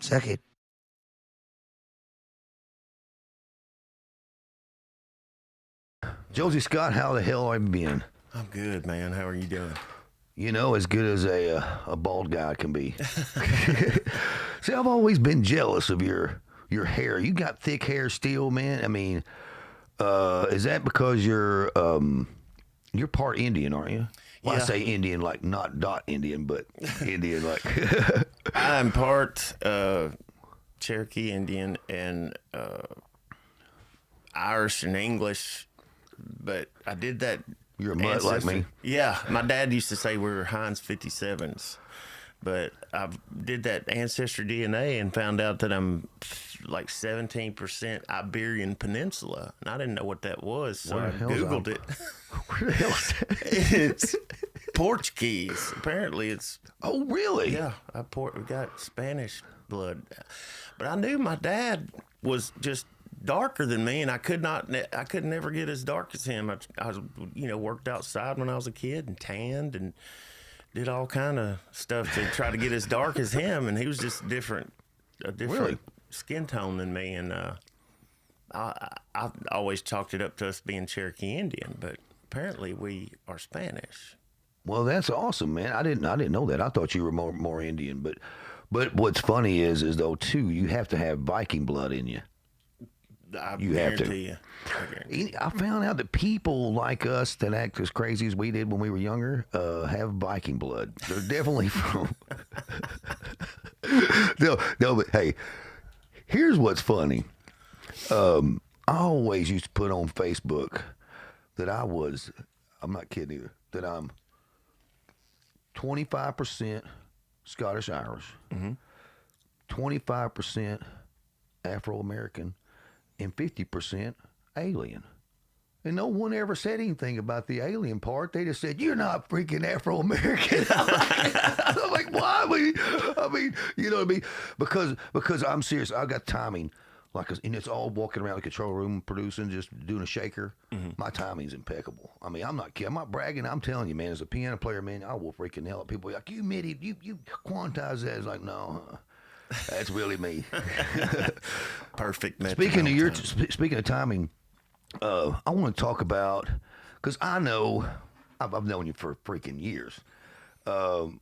second. Josey Scott, how the hell have you been? I'm good, man. How are you doing? You know, as good as a bald guy can be. See, I've always been jealous of your hair. You got thick hair still, man. I mean, is that because you're part Indian, aren't you? Well, I Yeah, say Indian like not dot Indian, but Indian like. I'm part Cherokee Indian and Irish and English, but I did that. You're a mutt like me. Yeah, my dad used to say we were Heinz 57s, but I did that Ancestry DNA and found out that I'm like 17% Iberian Peninsula, and I didn't know what that was, so Where I the hell's Googled it. Where the hell's that? It's Portuguese. Apparently, it's Oh, really? yeah. We got Spanish blood, but I knew my dad was just darker than me, and I could never get as dark as him. I was, worked outside when I was a kid and tanned and did all kind of stuff to try to get as dark as him, and he was just a different Really? skin tone than me, and I always chalked it up to us being Cherokee Indian, but apparently we are Spanish. Well, that's awesome, man. I didn't know that. I thought you were more Indian, but what's funny is though too, you have to have Viking blood in you. I You have to. guarantee you. I guarantee I found out that people like us that act as crazy as we did when we were younger have Viking blood. They're definitely from. No, but hey, here's what's funny. I always used to put on Facebook that I'm not kidding either, that I'm 25% Scottish Irish, 25% Afro American, and 50% alien. And no one ever said anything about the alien part. They just said, "You're not freaking Afro American." I'm like, why? I mean, you know what I mean? Because I'm serious. I got timing. And it's all walking around the control room, producing, just doing a shaker. My timing's impeccable. I mean, I'm not kidding. I'm not bragging. I'm telling you, man. As a piano player, man, I will freaking hell at people. Like, you MIDI, you quantize that. It's like, no, that's really me. perfect. Speaking of timing, I want to talk about, because I know I've known you for freaking years.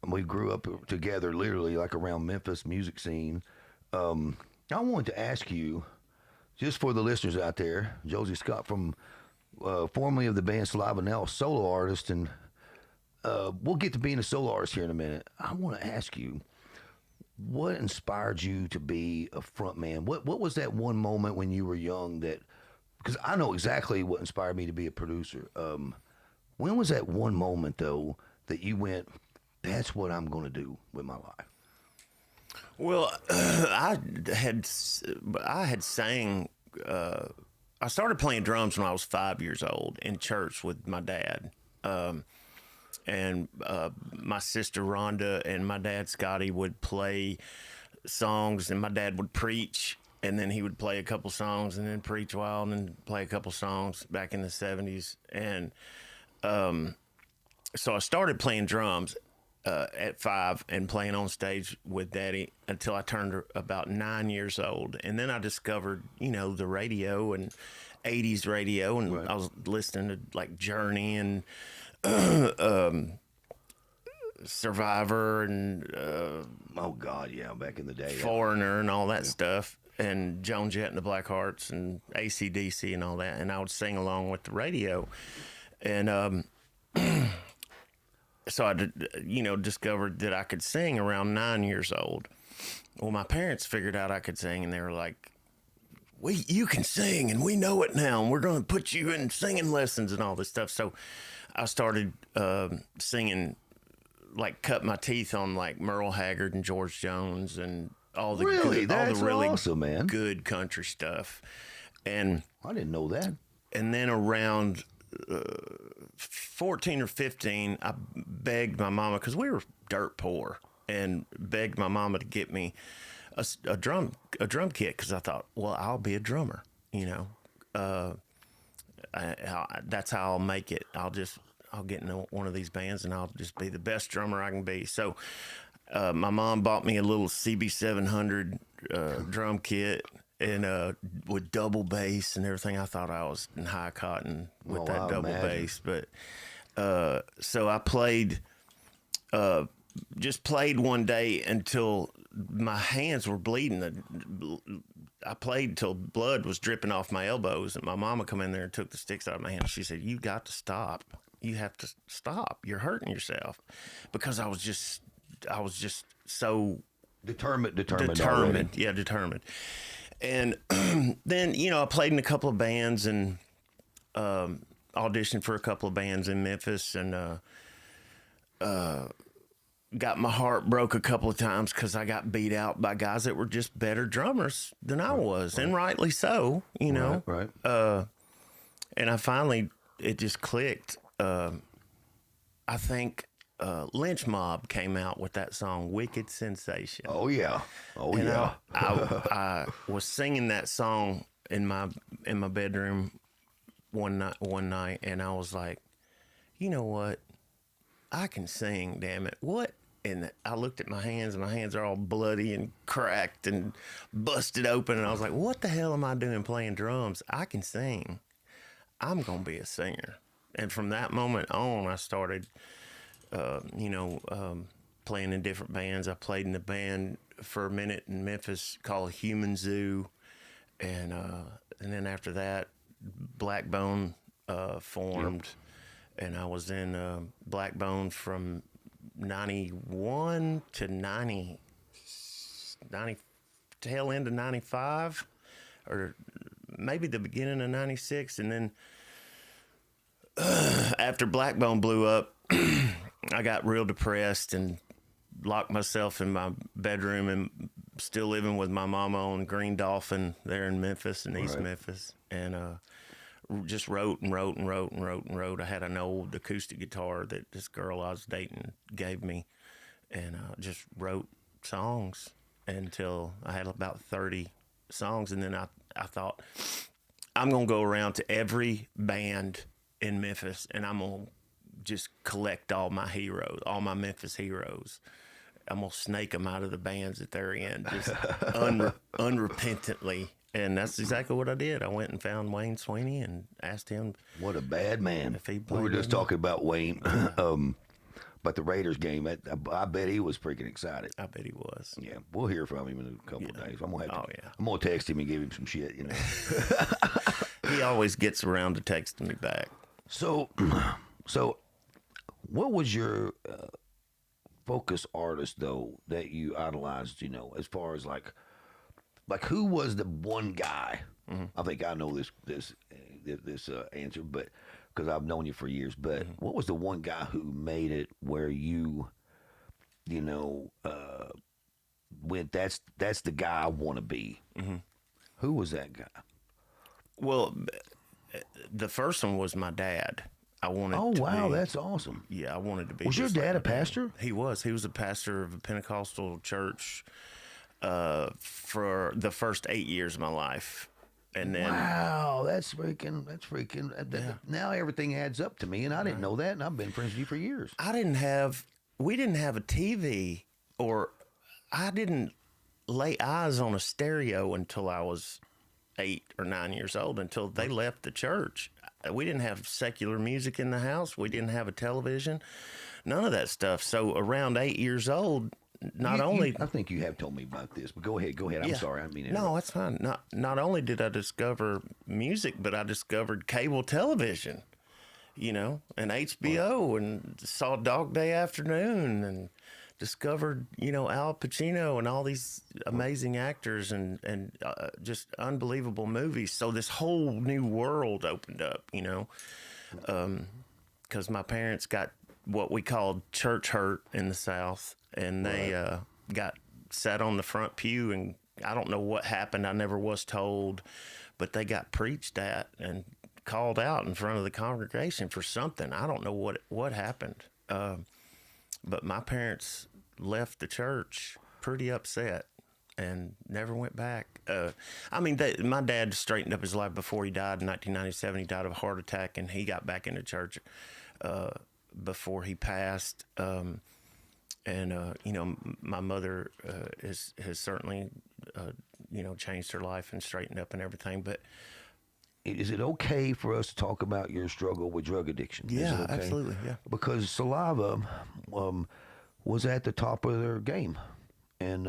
We grew up together, literally like around Memphis music scene. I wanted to ask you, just for the listeners out there, Josey Scott from formerly of the band Saliva, now a solo artist, and we'll get to being a solo artist here in a minute. I want to ask you, what inspired you to be a front man? What was that one moment when you were young that, because I know exactly what inspired me to be a producer. When was that one moment though that you went, that's what I'm going to do with my life? Well, I had sang. I started playing drums when I was 5 years old in church with my dad, and my sister Rhonda and my dad Scotty would play songs, and my dad would preach, and then he would play a couple songs, and then preach a while, and then play a couple songs back in the '70s, and so I started playing drums at 5 and playing on stage with Daddy until I turned about 9 years old. And then I discovered, the radio and 80s radio. And Right. I was listening to like Journey and Survivor and Oh God, yeah, back in the day. Foreigner and all that stuff. And Joan Jett and the Blackhearts and AC/DC and all that. And I would sing along with the radio. And so I, discovered that I could sing around 9 years old. Well, my parents figured out I could sing, and they were like, you can sing, and we know it now, and we're going to put you in singing lessons and all this stuff. So I started singing, like cut my teeth on like Merle Haggard and George Jones and all the That's really awesome, man. good country stuff. And I didn't know that. and then around 14 or 15, I begged my mama, because we were dirt poor, and begged my mama to get me a drum kit, because I thought, well, I'll be a drummer, that's how I'll make it. I'll get in one of these bands, and I'll just be the best drummer I can be. So My mom bought me a little CB700 drum kit and with double bass and everything. I thought I was in high cotton with that double bass, but so I played, just played one day until my hands were bleeding. I played till blood was dripping off my elbows, and my mama come in there and took the sticks out of my hand. She said, "You got to stop. You have to stop. You're hurting yourself," because I was just so Determined. Yeah, determined. And then, I played in a couple of bands and auditioned for a couple of bands in Memphis, and got my heart broke a couple of times because I got beat out by guys that were just better drummers than I was, and rightly so, Right. And I finally, it just clicked. I think Lynch Mob came out with that song "Wicked Sensation." Oh yeah. And I was singing that song in my bedroom one night, and I was like, you know what? I can sing, damn it. What? And I looked at my hands, and my hands are all bloody and cracked and busted open. And I was like, what the hell am I doing playing drums? I can sing. I'm going to be a singer. And from that moment on, I started, playing in different bands. I played in a band for a minute in Memphis called Human Zoo. And then after that, Blackbone formed. Yep. And I was in Blackbone from 91 to 90, tail end of 95, or maybe the beginning of 96. And then after Blackbone blew up, I got real depressed and locked myself in my bedroom, and still living with my mama on Green Dolphin there in Memphis and East Memphis. And just wrote. I had an old acoustic guitar that this girl I was dating gave me, and just wrote songs until I had about 30 songs. And then I thought, I'm going to go around to every band in Memphis, and I'm going to just collect all my heroes, all my Memphis heroes. I'm going to snake them out of the bands that they're in, just unrepentantly. And that's exactly what I did. I went and found Wayne Sweeney and asked him. What a bad man. If he we were just talking about Wayne, about the Raiders game. I bet he was freaking excited. I bet he was. Yeah, we'll hear from him in a couple of days. I'm gonna text him and give him some shit. He always gets around to texting me back. So, what was your focus artist though that you idolized? As far as like who was the one guy? Mm-hmm. I think I know this answer, but because I've known you for years. But what was the one guy who made it where you went? That's the guy I want to be. Mm-hmm. Who was that guy? Well, the first one was my dad. I wanted. Oh wow, that's awesome. Yeah, I wanted to be. Was your dad a pastor? He was. He was a pastor of a Pentecostal church for the first 8 years of my life. And then, wow, that's freaking. Yeah. Now everything adds up to me, and I didn't know that, and I've been friends with you for years. We didn't have a TV, or I didn't lay eyes on a stereo until I was 8 or 9 years old, until they left the church. We didn't have secular music in the house. We didn't have a television, none of that stuff. So around 8 years old, I think you have told me about this, but go ahead. I'm sorry. I mean, no, that's fine. Not only did I discover music, but I discovered cable television, and HBO, and saw Dog Day Afternoon, and discovered, Al Pacino and all these amazing actors and just unbelievable movies. So this whole new world opened up, because my parents got what we called church hurt in the South. And they got sat on the front pew, and I don't know what happened. I never was told, but they got preached at and called out in front of the congregation for something. I don't know what happened. But my parents left the church pretty upset and never went back. My dad straightened up his life before he died in 1997. He died of a heart attack, and he got back into church before he passed. My mother has certainly, changed her life and straightened up and everything. But is it okay for us to talk about your struggle with drug addiction? Is it yeah, okay? absolutely, yeah. Because Saliva was at the top of their game, and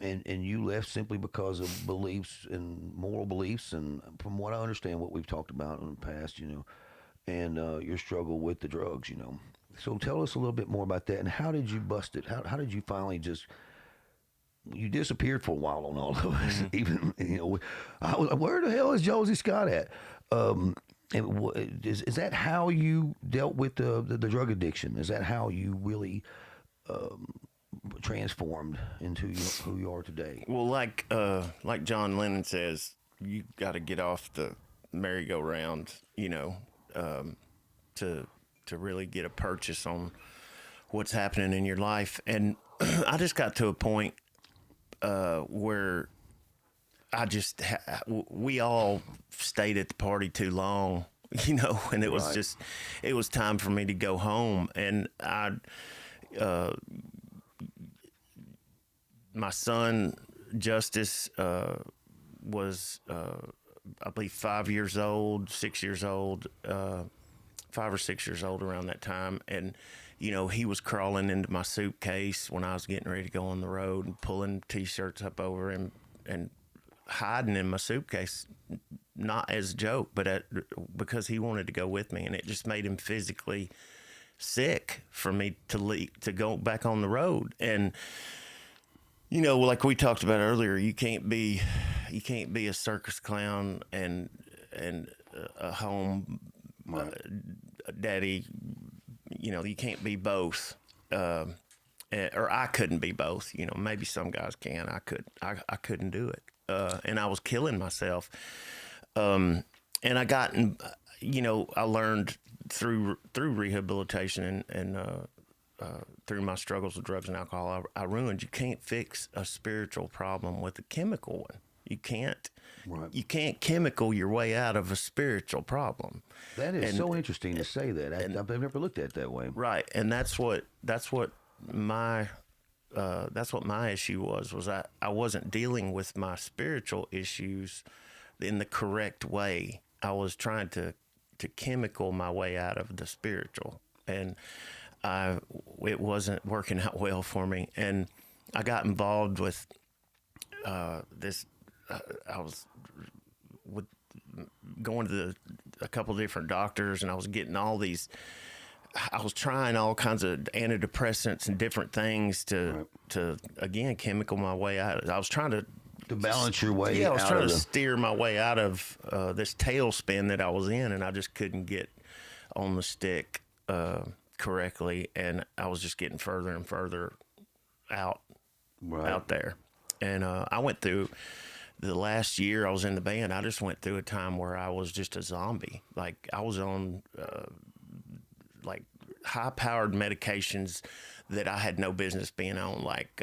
you left simply because of beliefs and moral beliefs, and from what I understand, what we've talked about in the past, and your struggle with the drugs. So tell us a little bit more about that, and how did you bust it? How did you finally just you disappeared for a while on all of us. Even I was, where the hell is Josey Scott at? Is that how you dealt with the drug addiction? Is that how you really transformed into who you are today? Well, like John Lennon says, you got to get off the merry-go-round, to really get a purchase on what's happening in your life. And I just got to a point where we all stayed at the party too long, and it was Right. it was time for me to go home. And my son, Justice, was, I believe 5 years old, 6 years old, 5 or 6 years old around that time. And, he was crawling into my suitcase when I was getting ready to go on the road and pulling T-shirts up over him and hiding in my suitcase, not as a joke, but because he wanted to go with me. And it just made him physically sick for me to go back on the road. And, like we talked about earlier, you can't be a circus clown and a home daddy. You can't be both. Or I couldn't be both. Maybe some guys can. I couldn't do it. And I was killing myself. And I got, I learned through rehabilitation and through my struggles with drugs and alcohol, I ruined. You can't fix a spiritual problem with a chemical one. You can't. Right. You can't chemical your way out of a spiritual problem. That is so interesting to say that. I've never looked at it that way. Right, and that's what my issue was I wasn't dealing with my spiritual issues in the correct way. I was trying to chemical my way out of the spiritual, and it wasn't working out well for me. And I got involved with this. I was going to a couple of different doctors, and I was getting all these. I was trying all kinds of antidepressants and different things to again chemical my way out. I was trying to balance your way. Yeah, I was out trying of to steer my way out of this tailspin that I was in, and I just couldn't get on the stick correctly, and I was just getting further and further out there. And I went through the last year I was in the band. I just went through a time where I was just a zombie. Like I was on like high-powered medications that I had no business being on, like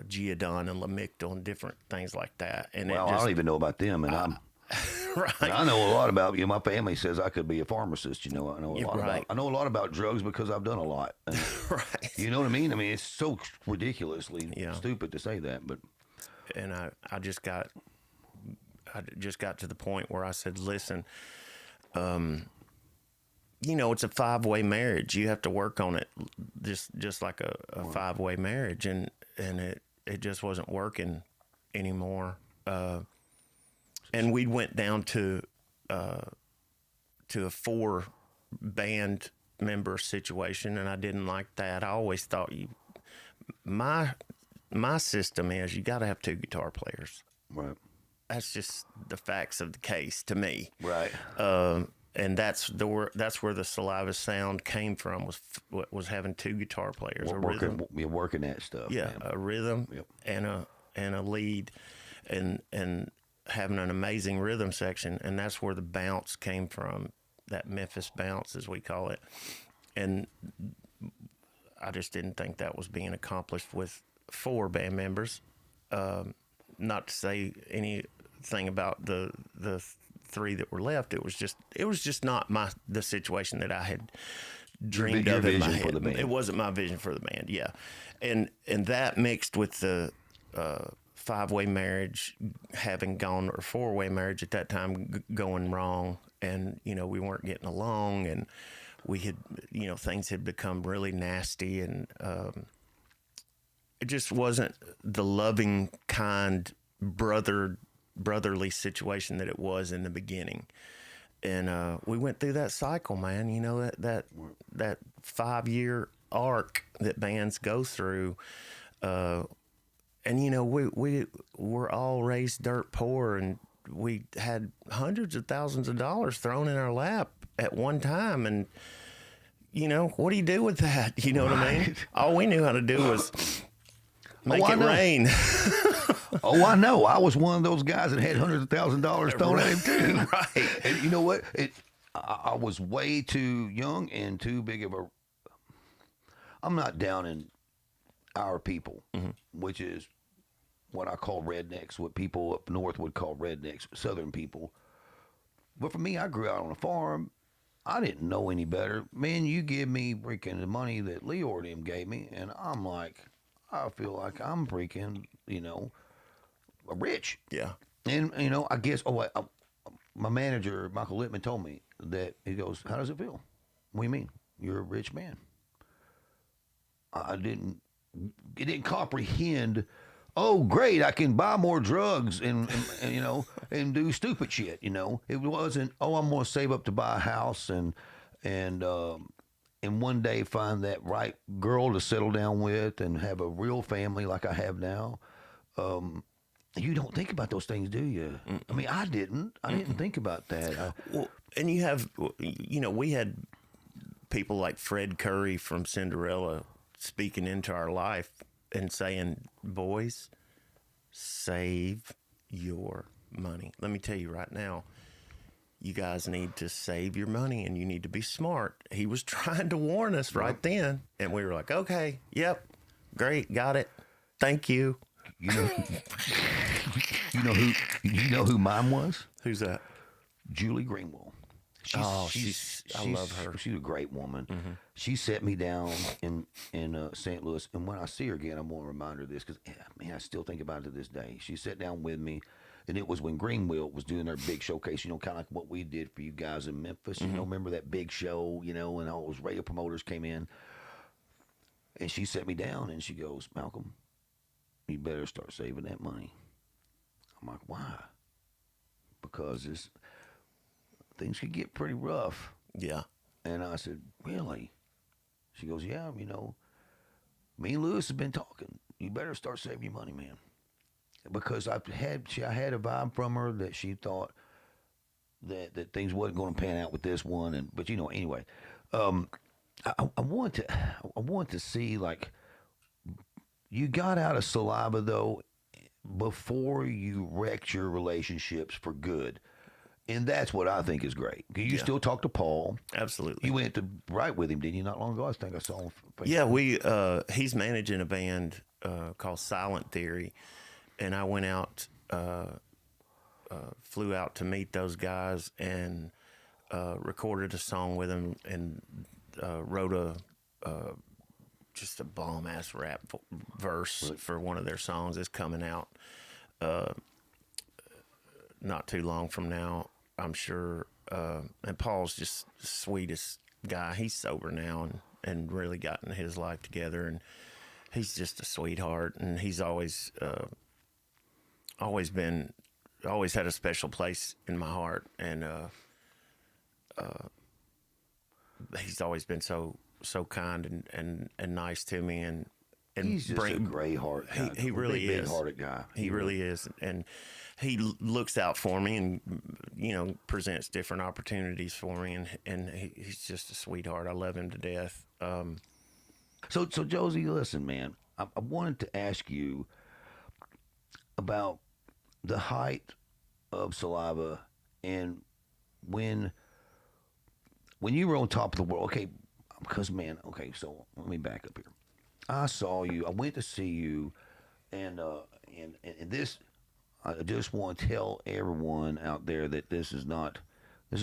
Geodon and Lamictal and different things like that. And I don't even know about them, and I'm. Right. And I know a lot about My family says I could be a pharmacist. I know a lot right. about. I know a lot about drugs because I've done a lot. And, Right. You know what I mean? I mean, it's so ridiculously stupid to say that, but. And I just got to the point where I said, listen, it's a 5-way marriage. You have to work on it just like a 5-way marriage. And it just wasn't working anymore. And we went down to a 4 band member situation, and I didn't like that. I always thought my system is you got to have 2 guitar players. Right. That's just the facts of the case to me. Right. And that's where the Saliva sound came from, was having 2 guitar players. You're working that stuff. Yeah, man. a rhythm and a lead, and having an amazing rhythm section, and that's where the bounce came from, that Memphis bounce as we call it. And I just didn't think that was being accomplished with 4 band members. Not to say anything about the 3 that were left. It was just not the situation that I had dreamed your of in my vision head. for the band. It wasn't my vision for the band, yeah. And that mixed with the 5-way marriage having gone, or 4-way marriage at that time going wrong, and we weren't getting along, and we had things had become really nasty, and it just wasn't the loving, kind brotherly situation that it was in the beginning. And we went through that cycle, man. That 5-year arc that bands go through. And we were all raised dirt poor, and we had hundreds of thousands of dollars thrown in our lap at one time. And what do you do with that? You know what I mean? All we knew how to do was make it rain. Oh, I know. I was one of those guys that had hundreds of $1,000s thrown at him too. Right. And you know what? I was way too young and too big of a. I'm not down in our people, which is what I call rednecks, what people up north would call rednecks, Southern people. But for me, I grew out on a farm. I didn't know any better. Man, you give me freaking the money that Leo or them gave me, and I'm like, I feel like I'm freaking, rich. Yeah. And, I guess, my manager, Michael Littman, told me that, he goes, how does it feel? What do you mean? You're a rich man. It didn't comprehend, oh, great, I can buy more drugs and and do stupid shit, It wasn't, oh, I'm going to save up to buy a house and one day find that right girl to settle down with and have a real family like I have now. You don't think about those things, do you? I mean, I didn't think about that. Well, and you have, we had people like Fred Curry from Cinderella speaking into our life and saying, boys, save your money. Let me tell you right now, you guys need to save your money and you need to be smart. He was trying to warn us right then. And we were like, okay, yep, great, got it. Thank you. You know who mine was? Who's that? Julie Greenwell. I love her. She's a great woman. She set me down in St. Louis, and when I see her again, I'm going to remind her of this because, man, I still think about it to this day. She sat down with me, and it was when Greenwell was doing their big showcase, kind of like what we did for you guys in Memphis. Remember that big show, and all those radio promoters came in, and she set me down, and she goes, Malcolm, you better start saving that money. I'm like, why? Because things could get pretty rough. Yeah. And I said, really? She goes, yeah, me and Lewis have been talking. You better start saving your money, man. Because I had a vibe from her that she thought that things wasn't going to pan out with this one. But anyway, I want to see, like, you got out of Saliva though before you wrecked your relationships for good. And that's what I think is great. You still talk to Paul. Absolutely. You went to write with him, didn't you, not long ago? I think I saw him. Yeah, he's managing a band called Silent Theory. And I went out, flew out to meet those guys and recorded a song with him and wrote just a bomb-ass rap verse for one of their songs. It's coming out not too long from now, I'm sure. And Paul's just the sweetest guy. He's sober now and really gotten his life together, and he's just a sweetheart. And he's always had a special place in my heart. And he's always been so kind and nice to me, and he's just a great heart guy. He really is. Big hearted guy. He really is, and he looks out for me, and presents different opportunities for me, and he's just a sweetheart. I love him to death. So Josey, listen, man, I wanted to ask you about the height of Saliva and when you were on top of the world. Okay, because man, okay, so let me back up here. I saw you. I went to see you, and this. I just want to tell everyone out there that this is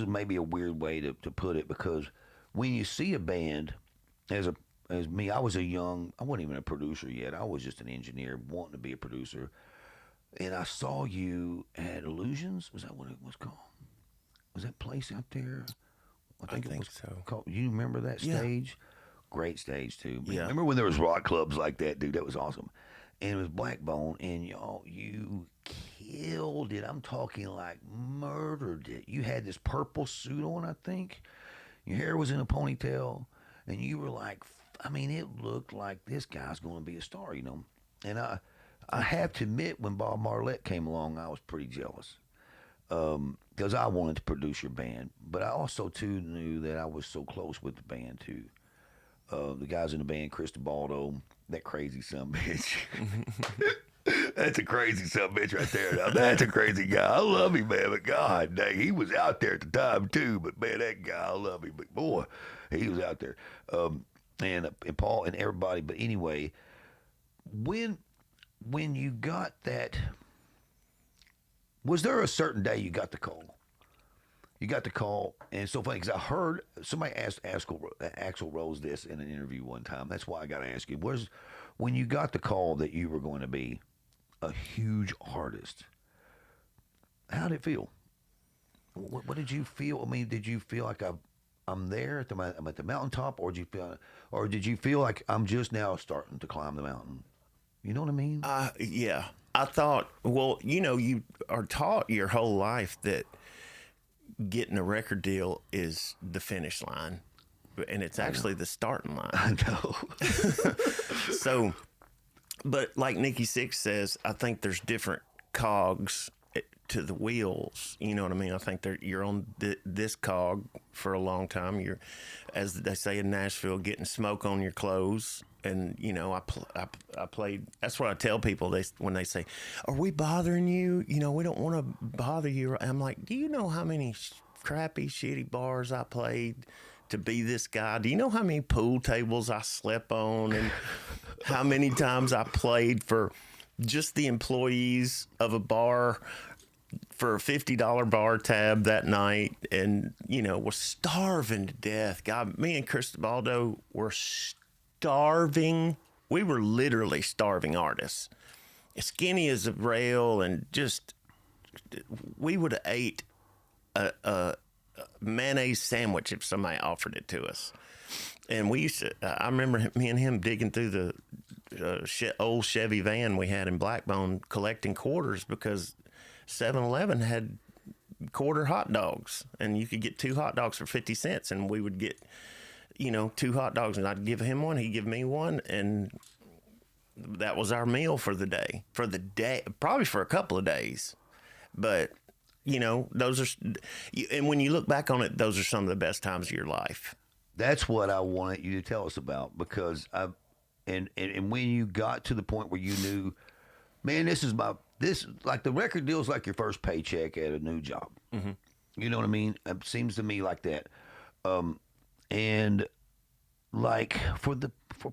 maybe a weird way to put it, because when you see a band as me, I wasn't even a producer yet. I was just an engineer wanting to be a producer. And I saw you at Illusions. Was that what it was called? Was that place out there? I think it was so. called. You remember that Yeah. stage? Great stage too. Yeah. Remember when there was rock clubs like that, dude? That was awesome. And it was Blackbone, and y'all, you killed it. I'm talking like murdered it. You had this purple suit on, I think. Your hair was in a ponytail, and you were like, I mean, it looked like this guy's going to be a star, you know. And I have to admit, when Bob Marlette came along, I was pretty jealous because I wanted to produce your band, but I also too knew that I was so close with the band too. The guys in the band, Chris DeBaldo, that crazy son bitch. That's a crazy son bitch right there. Now, that's a crazy guy. I love him, man. But God dang, he was out there at the time too. But man, that guy, I love him. But boy, he was out there. And Paul and everybody. But anyway, when you got that, was there a certain day you got the call? You got the call, and it's so funny because I heard somebody asked Axl Rose this in an interview one time. That's why I got to ask you: was when you got the call that you were going to be a huge artist? How did it feel? What did you feel? I mean, did you feel like I'm there I'm at the mountaintop, or did you feel like I'm just now starting to climb the mountain? You know what I mean? Yeah. I thought, well, you are taught your whole life that getting a record deal is the finish line, and it's actually the starting line. I know. So, but like Nikki Sixx says, I think there's different cogs to the wheels. You know what I mean? I think you're on this cog for a long time. You're, as they say in Nashville, getting smoke on your clothes. And I played. That's what I tell people. When they say, "Are we bothering you?" We don't want to bother you. I'm like, do you know how many crappy, shitty bars I played to be this guy? Do you know how many pool tables I slept on, and how many times I played for just the employees of a bar for a $50 bar tab that night, and was starving to death. God, me and Chris DeBaldo were starving. We were literally starving artists, as skinny as a rail, and just we would have ate a mayonnaise sandwich if somebody offered it to us. And we used to. I remember me and him digging through the old Chevy van we had in Blackbone, collecting quarters because 7-Eleven had quarter hot dogs, and you could get 2 hot dogs for 50 cents, and we would get 2 hot dogs, and I'd give him one, he'd give me one, and that was our meal for the day, probably for a couple of days. But, those are, and when you look back on it, those are some of the best times of your life. That's what I wanted you to tell us about, because and when you got to the point where you knew, man, this like the record deal's like your first paycheck at a new job. Mm-hmm. You know what I mean? It seems to me like that. And like for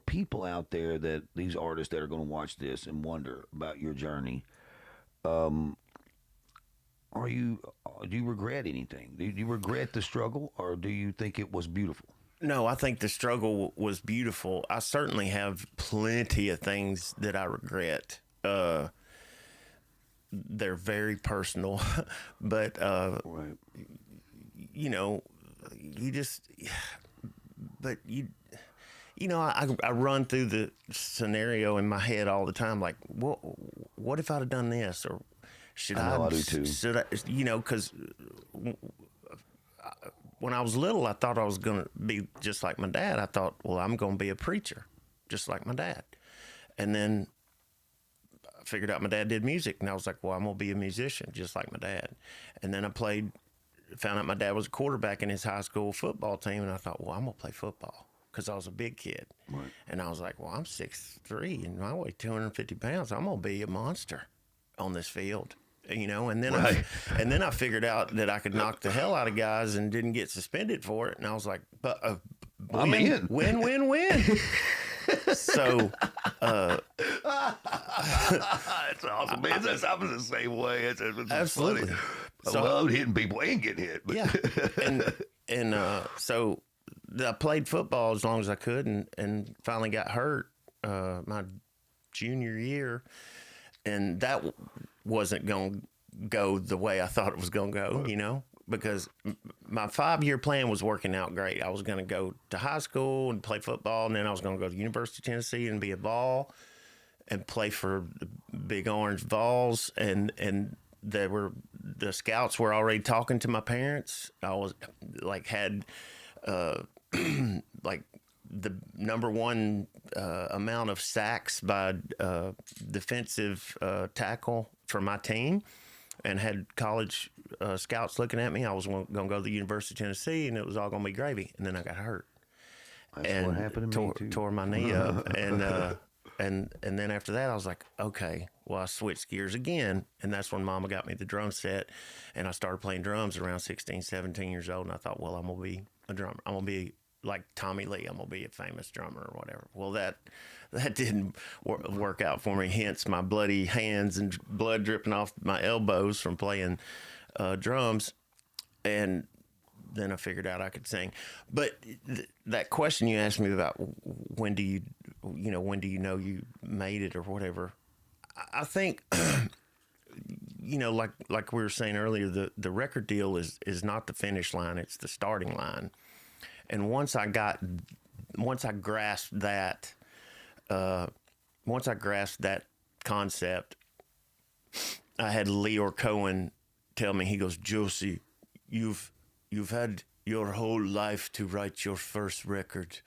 people out there, that these artists that are going to watch this and wonder about your journey, do you regret anything? Do you regret the struggle, or do you think it was beautiful? No, I think the struggle was beautiful. I certainly have plenty of things that I regret. They're very personal, but Right. You just. But I run through the scenario in my head all the time. Like, what if I'd have done this, or should I? I do too. Should I? Because when I was little, I thought I was going to be just like my dad. I thought, well, I'm going to be a preacher, just like my dad. And then I figured out my dad did music, and I was like, well, I'm going to be a musician, just like my dad. And then found out my dad was a quarterback in his high school football team, and I thought, well, I'm going to play football, because I was a big kid. Right. And I was like, well, I'm 6'3", and I weigh 250 pounds. I'm going to be a monster on this field, and then right. then I figured out that I could knock the hell out of guys and didn't get suspended for it. And I was like, but I'm in. Win. So that's awesome, man. I was the same way. It's absolutely funny. I love hitting people and getting hit. But. Yeah, and so I played football as long as I could, and finally got hurt my junior year, and that wasn't going to go the way I thought it was going to go, you know, because my 5-year plan was working out great. I was going to go to high school and play football, and then I was going to go to the University of Tennessee and be a Vol and play for the Big Orange Vols, and the scouts were already talking to my parents. I was like had like the number one amount of sacks by defensive tackle for my team, and had college scouts looking at me. I was going to go to the University of Tennessee, and it was all going to be gravy. And then I got hurt. That's what happened to me too. Tore my knee up, and then after that, I was like, okay, well, I switched gears again, and that's when Mama got me the drum set, and I started playing drums around 16, 17 years old, and I thought, well, I'm gonna be a drummer. I'm gonna be like Tommy Lee. I'm gonna be a famous drummer or whatever. Well, that didn't work out for me. Hence my bloody hands and blood dripping off my elbows from playing drums, and then I figured out I could sing. But that question you asked me about when do you know you made it or whatever, I think like we were saying earlier, the record deal is not the finish line, it's the starting line. And once I grasped that concept, I had Leor Cohen tell me, he goes, Josey, you've had your whole life to write your first record.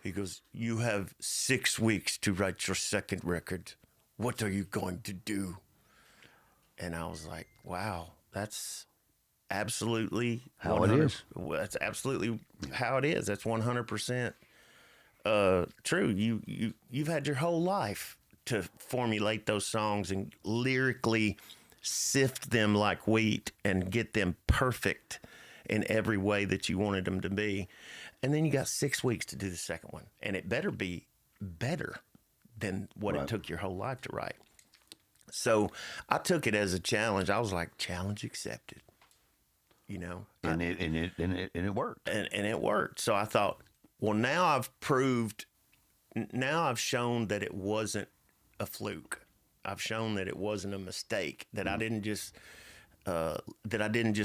He goes, you have 6 weeks to write your second record. What are you going to do? And I was like, wow, that's absolutely how it is. That's absolutely how it is. That's 100% true. You've had your whole life to formulate those songs and lyrically sift them like wheat and get them perfect in every way that you wanted them to be. And then you got 6 weeks to do the second one. And it better be better than what it took your whole life to write. So I took it as a challenge. I was like, challenge accepted. You know? And it worked. And it worked. So I thought, well, now I've shown that it wasn't a fluke. I've shown that it wasn't a mistake, that I didn't just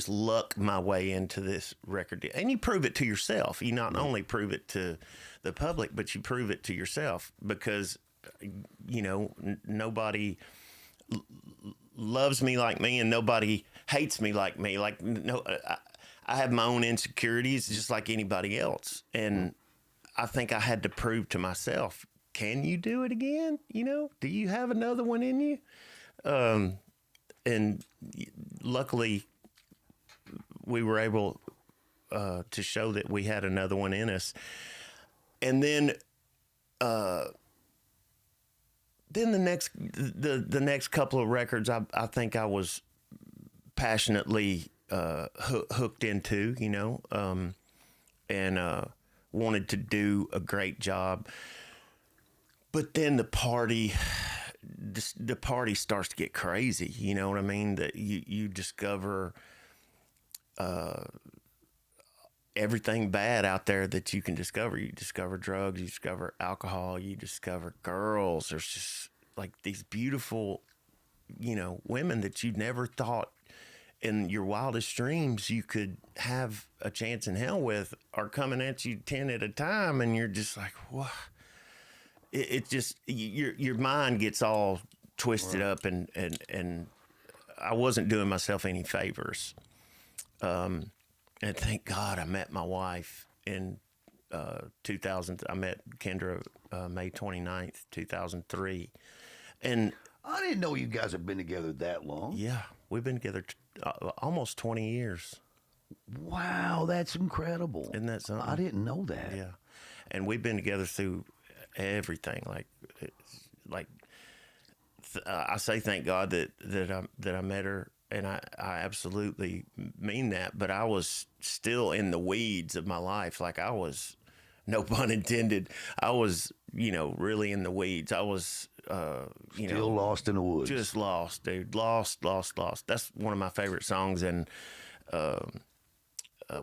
luck my way into this record deal. And you prove it to yourself. You not only prove it to the public, but you prove it to yourself, because, you know, nobody loves me like me and nobody hates me like me. Like, no, I have my own insecurities just like anybody else. And I think I had to prove to myself, can you do it again? You know, do you have another one in you? And luckily, we were able to show that we had another one in us. And then the next couple of records, I think I was passionately hooked into, you know, and wanted to do a great job. But then the party starts to get crazy. You know what I mean? That you discover everything bad out there that you can discover. You discover drugs, you discover alcohol, you discover girls. There's just like these beautiful, you know, women that you never thought in your wildest dreams you could have a chance in hell with are coming at you 10 at a time, and you're just like, what? It just, your mind gets all twisted up, and I wasn't doing myself any favors. And thank God I met my wife in 2000. I met Kendra May 29th, 2003. And I didn't know you guys have been together that long. Yeah, we've been together almost 20 years. Wow, that's incredible. Isn't that something? I didn't know that. Yeah. And we've been together through everything. I say thank God that I met her, and I absolutely mean that. But I was still in the weeds of my life. Like, I was, no pun intended, I was, you know, really in the weeds. I was, still lost in the woods. Just lost, dude. Lost. That's one of my favorite songs. And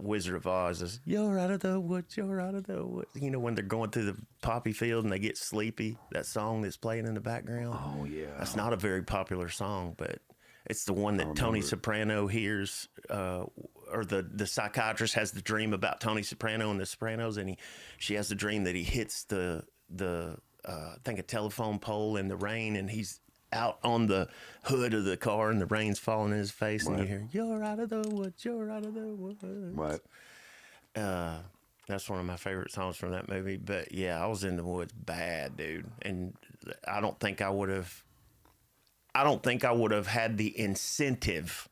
Wizard of Oz is "You're out of the woods, you're out of the woods." You know, when they're going through the poppy field and they get sleepy, that song that's playing in the background. Oh yeah, that's not a very popular song, but it's the one that Tony Soprano hears, or the psychiatrist has the dream about Tony Soprano and the Sopranos, and she has the dream that he hits the I think a telephone pole in the rain, and he's out on the hood of the car and the rain's falling in his face, and you hear, "You're out of the woods, you're out of the woods." Right. That's one of my favorite songs from that movie. But yeah, I was in the woods bad, dude. And I don't think I would have had the incentive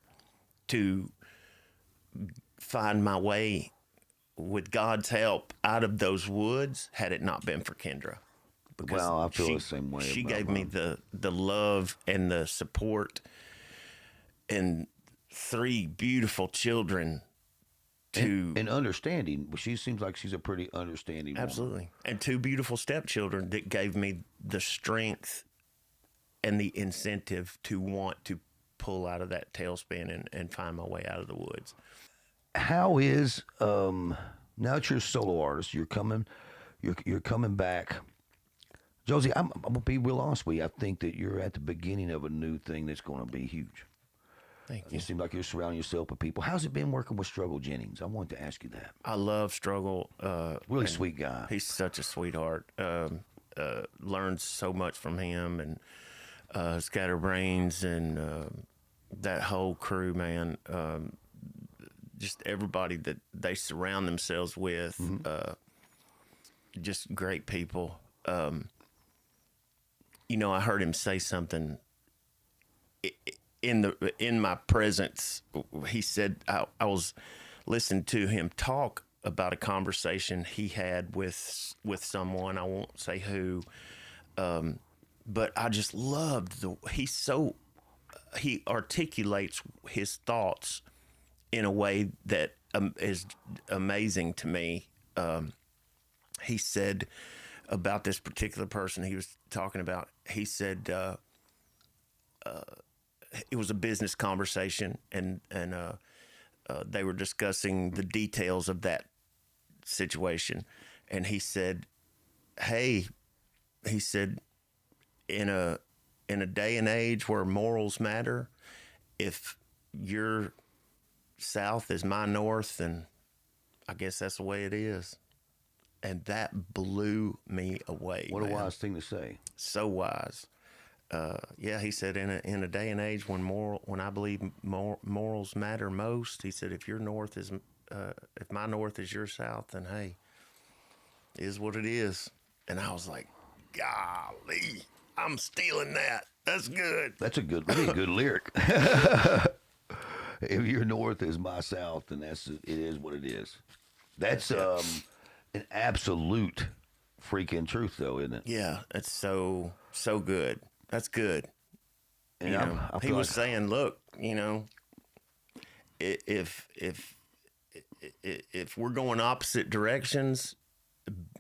to find my way with God's help out of those woods had it not been for Kendra. Because well, I feel the same way. She gave me the love and the support and 3 beautiful children and understanding. She seems like she's a pretty understanding absolutely woman. And 2 beautiful stepchildren that gave me the strength and the incentive to want to pull out of that tailspin and find my way out of the woods. How is now that you're a solo artist, you're coming back. Josey, I'm gonna be real honest with you. I think that you're at the beginning of a new thing that's going to be huge. Thank you. You seem like you're surrounding yourself with people. How's it been working with Struggle Jennings? I wanted to ask you that. I love Struggle. Really sweet guy. He's such a sweetheart. Learned so much from him and Scatterbrains and that whole crew, man. Just everybody that they surround themselves with. Just great people. You know, I heard him say something in my presence. He said I was listening to him talk about a conversation he had with someone. I won't say who, but I just loved he articulates his thoughts in a way that is amazing to me. He said about this particular person he was talking about, he said it was a business conversation, and they were discussing the details of that situation. And he said, "Hey," he said, in a day and age where morals matter, if your south is my north, then I guess that's the way it is. And that blew me away. What man. a wise thing to say. So wise. Yeah, he said in a day and age when I believe morals matter most, he said if your north is if my north is your south, then hey, it is what it is. And I was like, golly, I'm stealing that. That's good. That's really a good lyric. If your north is my south, then it is what it is. That's an absolute freaking truth, though, isn't it? Yeah, it's so good. That's good. And you know, he was saying, look, you know, if we're going opposite directions,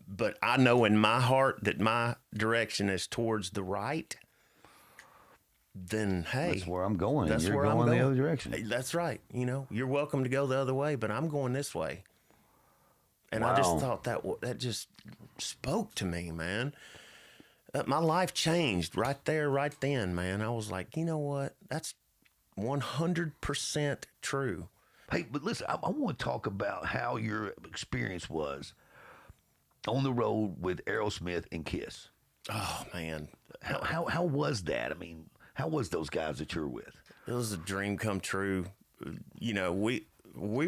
but I know in my heart that my direction is towards the right, then hey, that's where I'm going. That's and you're where going I'm going the other direction. That's right. You know, you're welcome to go the other way, but I'm going this way. And wow. I just thought that just spoke to me, man. My life changed right there, right then, man. I was like, you know what? That's 100% true. Hey, but listen, I want to talk about how your experience was on the road with Aerosmith and Kiss. Oh, man. How was that? I mean, how was those guys that you're with? It was a dream come true. You know, we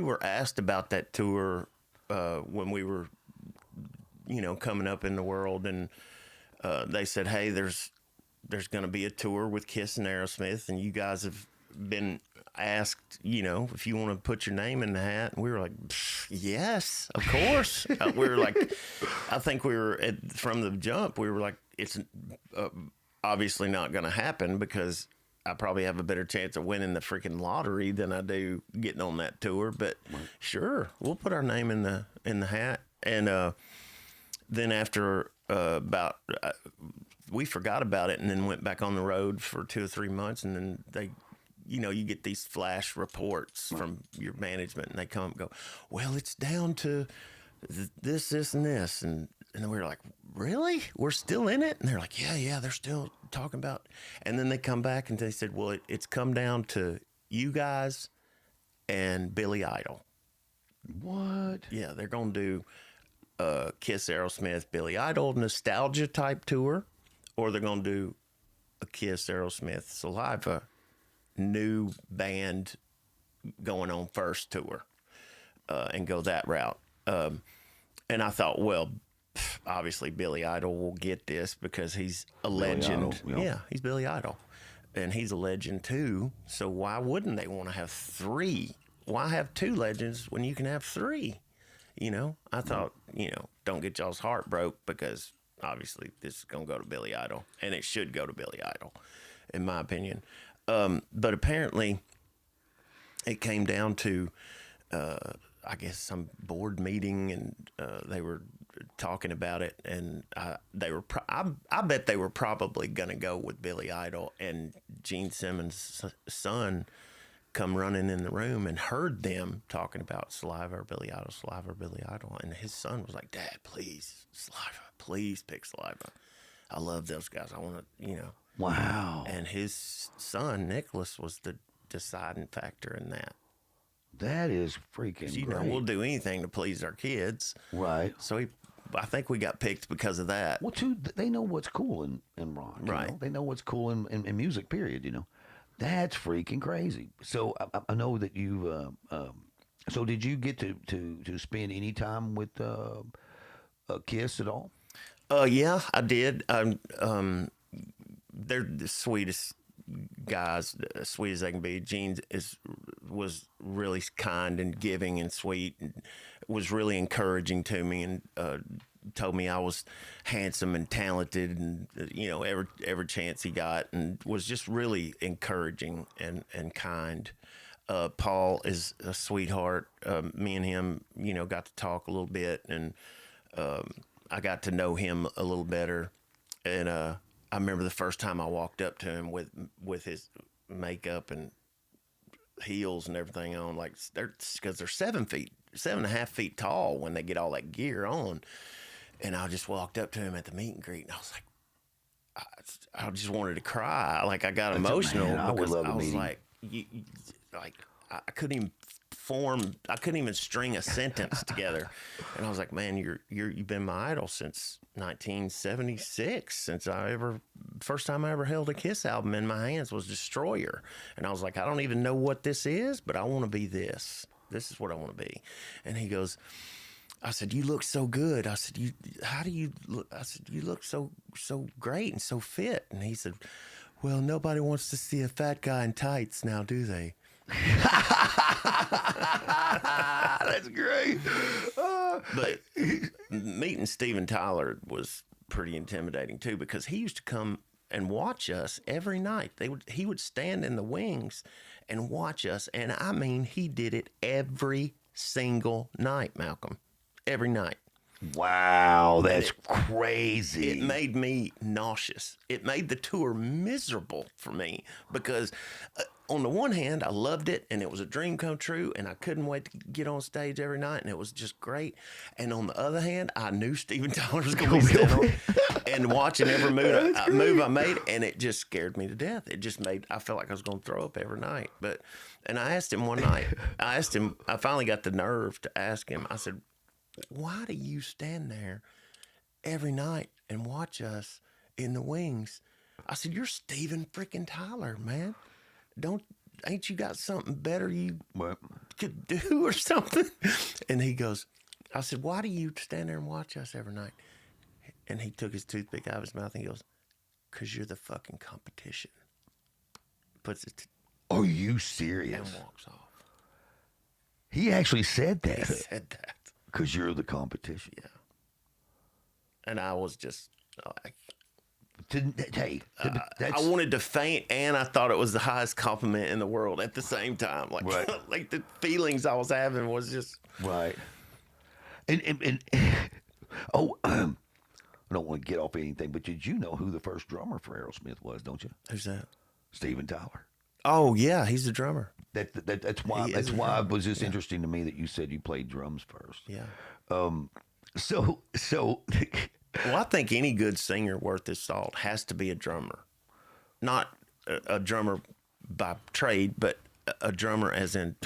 were asked about that tour when we were, you know, coming up in the world, and they said, hey, there's going to be a tour with Kiss and Aerosmith, and you guys have been asked, you know, if you want to put your name in the hat. And we were like, yes, of course. We were like, I think we were from the jump, we were like, it's obviously not going to happen because I probably have a better chance of winning the freaking lottery than I do getting on that tour. But sure, we'll put our name in the hat. And then after we forgot about it and then went back on the road for 2 or 3 months, and then they you get these flash reports from your management, and they come and go, well, it's down to this, and this, and we're like, really? We're still in it? And they're like, yeah, they're still talking about. And then they come back and they said, well, it's come down to you guys and Billy Idol. What? Yeah, they're gonna do Kiss, Aerosmith, Billy Idol nostalgia type tour, or they're gonna do a Kiss, Aerosmith, Saliva new band going on first tour, and go that route. And I thought, well, obviously Billy Idol will get this because he's a legend. Idol, yeah, he's Billy Idol, and he's a legend too. So why wouldn't they want to have three? Why have two legends when you can have three? I thought, don't get y'all's heart broke, because obviously this is going to go to Billy Idol, and it should go to Billy Idol, in my opinion. But apparently it came down to, I guess, some board meeting, and they were talking about it, and I bet they were probably going to go with Billy Idol, and Gene Simmons' son come running in the room and heard them talking about Saliva or Billy Idol, and his son was like, Dad, please, Saliva, please pick Saliva. I love those guys. I want to, Wow. And his son, Nicholas, was the deciding factor in that. That is freaking great. We'll do anything to please our kids. Right. So I think we got picked because of that. Well, too, they know what's cool in rock. Right. They know what's cool in music, period, That's freaking crazy. So I know that you. So did you get to spend any time with Kiss at all? Yeah, I did. They're the sweetest guys, as sweet as they can be. Gene was really kind and giving and sweet, and was really encouraging to me, and told me I was handsome and talented, and every chance he got, and was just really encouraging and kind. Paul is a sweetheart. Me and him, got to talk a little bit, and I got to know him a little better. And I remember the first time I walked up to him with his makeup and heels and everything on, like because they're 7.5 feet tall when they get all that gear on. And I just walked up to him at the meet and greet, and I was like, I just wanted to cry. Like, I got emotional. Man, I would love I to was meet him. like, I couldn't even string a sentence together. And I was like, man, you've been my idol since 1976, since first time I ever held a Kiss album in my hands was Destroyer. And I was like, I don't even know what this is, but I want to be this. This is what I want to be. And he goes, I said, you look so good. I said, how do you look? I said, you look so great and so fit. And he said, well, nobody wants to see a fat guy in tights now, do they? That's great. But meeting Steven Tyler was pretty intimidating too, because he used to come and watch us every night. He would stand in the wings and watch us, and I mean, he did it every single night, Malcolm. Every night. Wow, that's crazy. It made me nauseous. It made the tour miserable for me, because on the one hand, I loved it, and it was a dream come true, and I couldn't wait to get on stage every night, and it was just great. And on the other hand, I knew Steven Tyler was going to be standing on and watching every move I made, and it just scared me to death. I felt like I was going to throw up every night. And I asked him one night, I finally got the nerve to ask him, I said, why do you stand there every night and watch us in the wings? I said, you're Steven freaking Tyler, man. Ain't you got something better you could do or something? And he goes, I said, why do you stand there and watch us every night? And he took his toothpick out of his mouth and he goes, because you're the fucking competition. Puts it. Are you serious? And walks off. He actually said that. He said that. Because you're the competition. Yeah. And I was just like, I wanted to faint, and I thought it was the highest compliment in the world at the same time. Like, right. Like the feelings I was having was just right. And I don't want to get off anything, but did you know who the first drummer for Aerosmith was? Don't you? Who's that? Steven Tyler. Oh yeah, he's the drummer. That's why He is a it drummer. was just Yeah. interesting to me that you said you played drums first. Yeah. So Well, I think any good singer worth his salt has to be a drummer, not a drummer by trade, but a drummer as in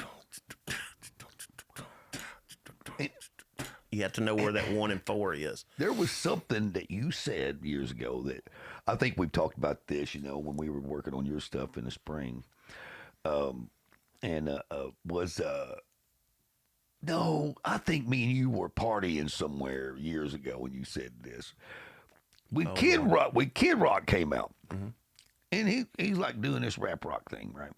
you have to know where that 1 and 4 is. there was something that you said years ago that I think we've talked about this, when we were working on your stuff in the spring. And was no, I think me and you were partying somewhere years ago when you said this. When Oh Kid Lord. Rock, when Kid Rock came out, and he's like doing this rap rock thing, right?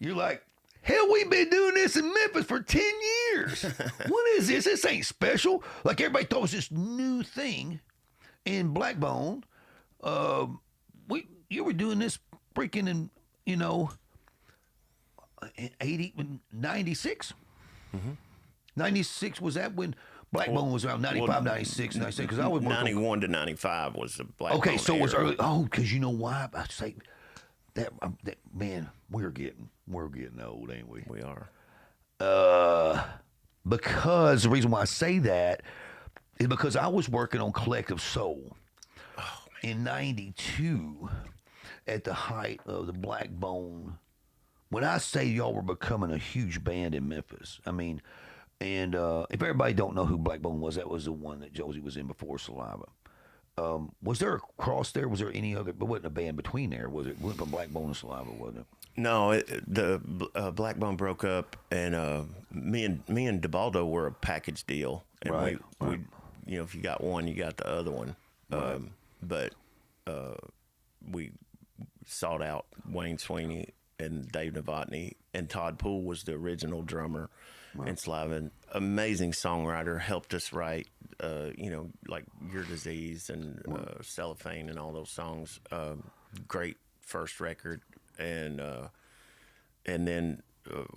You're like, hell, we've been doing this in Memphis for 10 years. What is this? This ain't special. Like everybody thought it was this new thing. In Blackbone, you were doing this freaking in 80, 96. 96 was that when Blackbone was around 95, 96, 97? Because I was working 91 to 95 was the Black okay, Bone so it was era. early. Oh, because you know why? I say that man, we're getting old, ain't we? We are. Because the reason why I say that is because I was working on Collective Soul in '92 at the height of the Blackbone. When I say y'all were becoming a huge band in Memphis, I mean, and if everybody don't know who Blackbone was, that was the one that Josey was in before Saliva. Was there a cross there? Was there any other? But wasn't a band between there? Was it? Went from Blackbone to Saliva, wasn't it? No, the Blackbone broke up, and me and DeBaldo were a package deal, and Right. we if you got one, you got the other one. But we sought out Wayne Sweeney and Dave Novotny, and Todd Poole was the original drummer. And Slavin, amazing songwriter, helped us write, like Your Disease and Cellophane and all those songs. Great first record, and then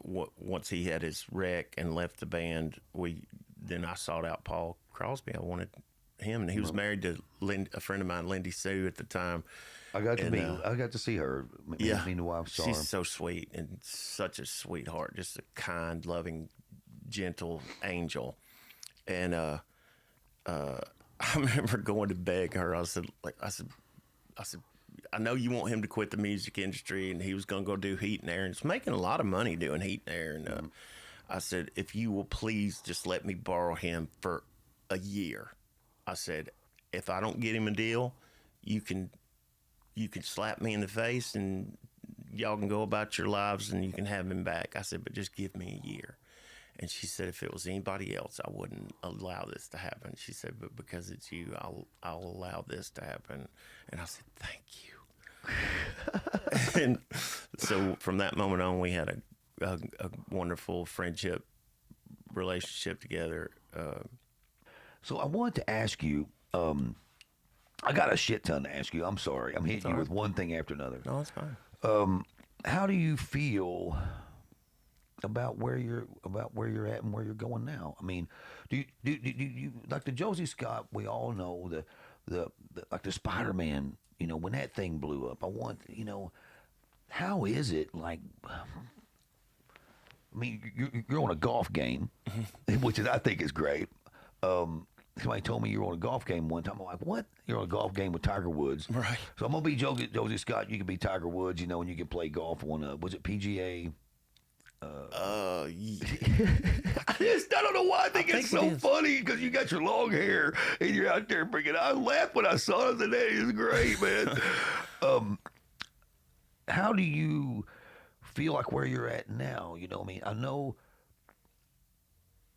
once he had his wreck and left the band, I sought out Paul Crosby. I wanted him, and he was married to a friend of mine, Lindy Sue, at the time. I got to see her. Yeah, Me and the wife saw her. she's so sweet and such a sweetheart, just a kind, loving, gentle angel. And I remember going to beg her. I said, I know you want him to quit the music industry, and he was going to go do heat and air, and he's making a lot of money doing heat and air. And I said, if you will please just let me borrow him for a year. I said, if I don't get him a deal, you can slap me in the face and y'all can go about your lives and you can have him back. I said, but just give me a year. And she said, if it was anybody else, I wouldn't allow this to happen. She said, but because it's you, I'll allow this to happen. And I said, thank you. And so from that moment on, we had a wonderful friendship relationship together. So I wanted to ask you. I got a shit ton to ask you. I'm sorry. I'm hitting you with one thing after another. No, it's fine. How do you feel about where you're at and where you're going now? I mean, do you like the Josey Scott? We all know the like the Spider-Man. When that thing blew up. I want how is it like? I mean, you're on a golf game, which I think is great. Somebody told me you were on a golf game one time. I'm like, what? You're on a golf game with Tiger Woods. Right. So I'm going to be Josey Scott. You can be Tiger Woods, and you can play golf on, was it PGA? Yeah. I don't know why I think it's it so is. funny because you got your long hair and you're out there freaking. I laughed when I saw it today. It's great, man. How do you feel like where you're at now? I mean, I know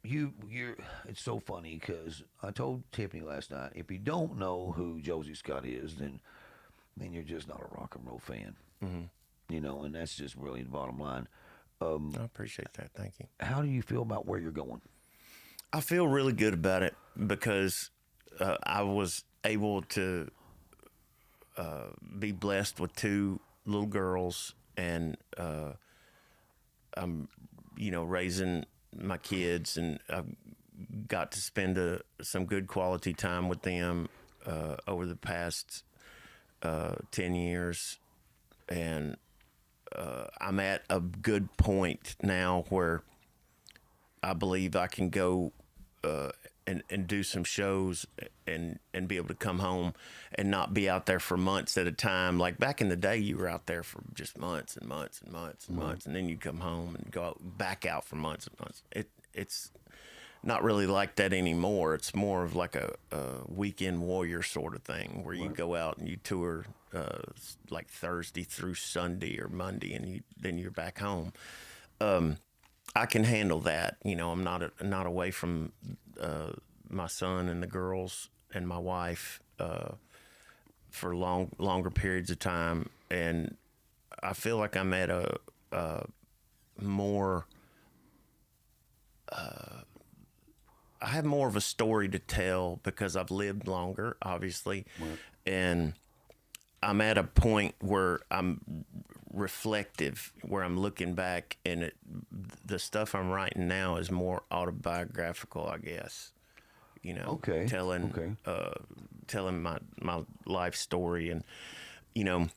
you're it's so funny because I told Tiffany last night, if you don't know who Josey Scott is, then you're just not a rock and roll fan. And that's just really the bottom line. I appreciate that. Thank you. How do you feel about where you're going? I feel really good about it because I was able to be blessed with 2 little girls, and I'm, raising my kids, and I've got to spend some good quality time with them over the past 10 years, and I'm at a good point now where I believe I can go and do some shows and be able to come home and not be out there for months at a time. Like back in the day, you were out there for just months and months and months and months, and then you come home and go back out for months and months. It's not really like that anymore. It's more of like a weekend warrior sort of thing where you go out and you tour like Thursday through Sunday or Monday, and then you're back home. I can handle that. You know, I'm not away from my son and the girls and my wife for longer periods of time, and I feel like I'm at a more. I have more of a story to tell because I've lived longer, obviously, and I'm at a point where I'm reflective, where I'm looking back, and the stuff I'm writing now is more autobiographical, I guess. You know, telling my life story, and you know,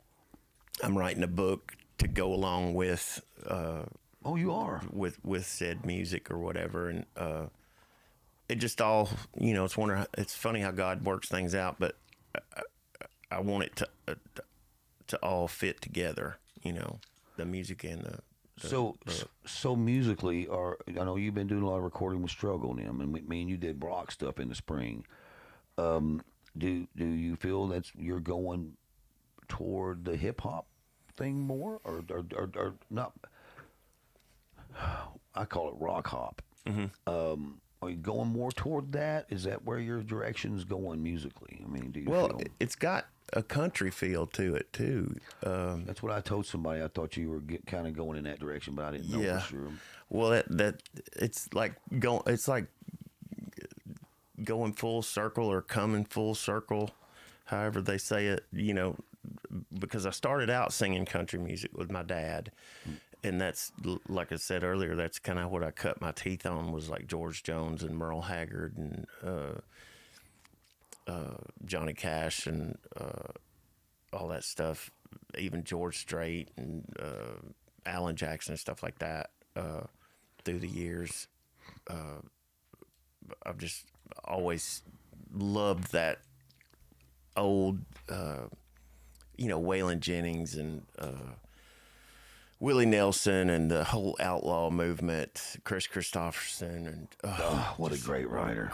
I'm writing a book to go along with. Oh, you are with said music or whatever, and it just all, you know, it's funny how God works things out, but I want it to all fit together, you know, the music and so musically, I know you've been doing a lot of recording with Struggle now, and me and you did Brock stuff in the spring. Do you feel that you're going toward the hip hop thing more, or not? I call it rock hop. Are you going more toward that? Is that where your direction's going musically? I mean, do you feel? It's got a country feel to it too. That's what I told somebody. I thought you were kind of going in that direction, but I didn't know for sure. Well, that it's like going full circle or coming full circle, however they say it. You know, because I started out singing country music with my dad. And that's, like I said earlier, that's kind of what I cut my teeth on, was like George Jones and Merle Haggard and Johnny Cash and all that stuff, even George Strait and Alan Jackson and stuff like that through the years. I've just always loved that old, you know, Waylon Jennings and Willie Nelson and the whole outlaw movement, Chris Christopherson, and what a great writer!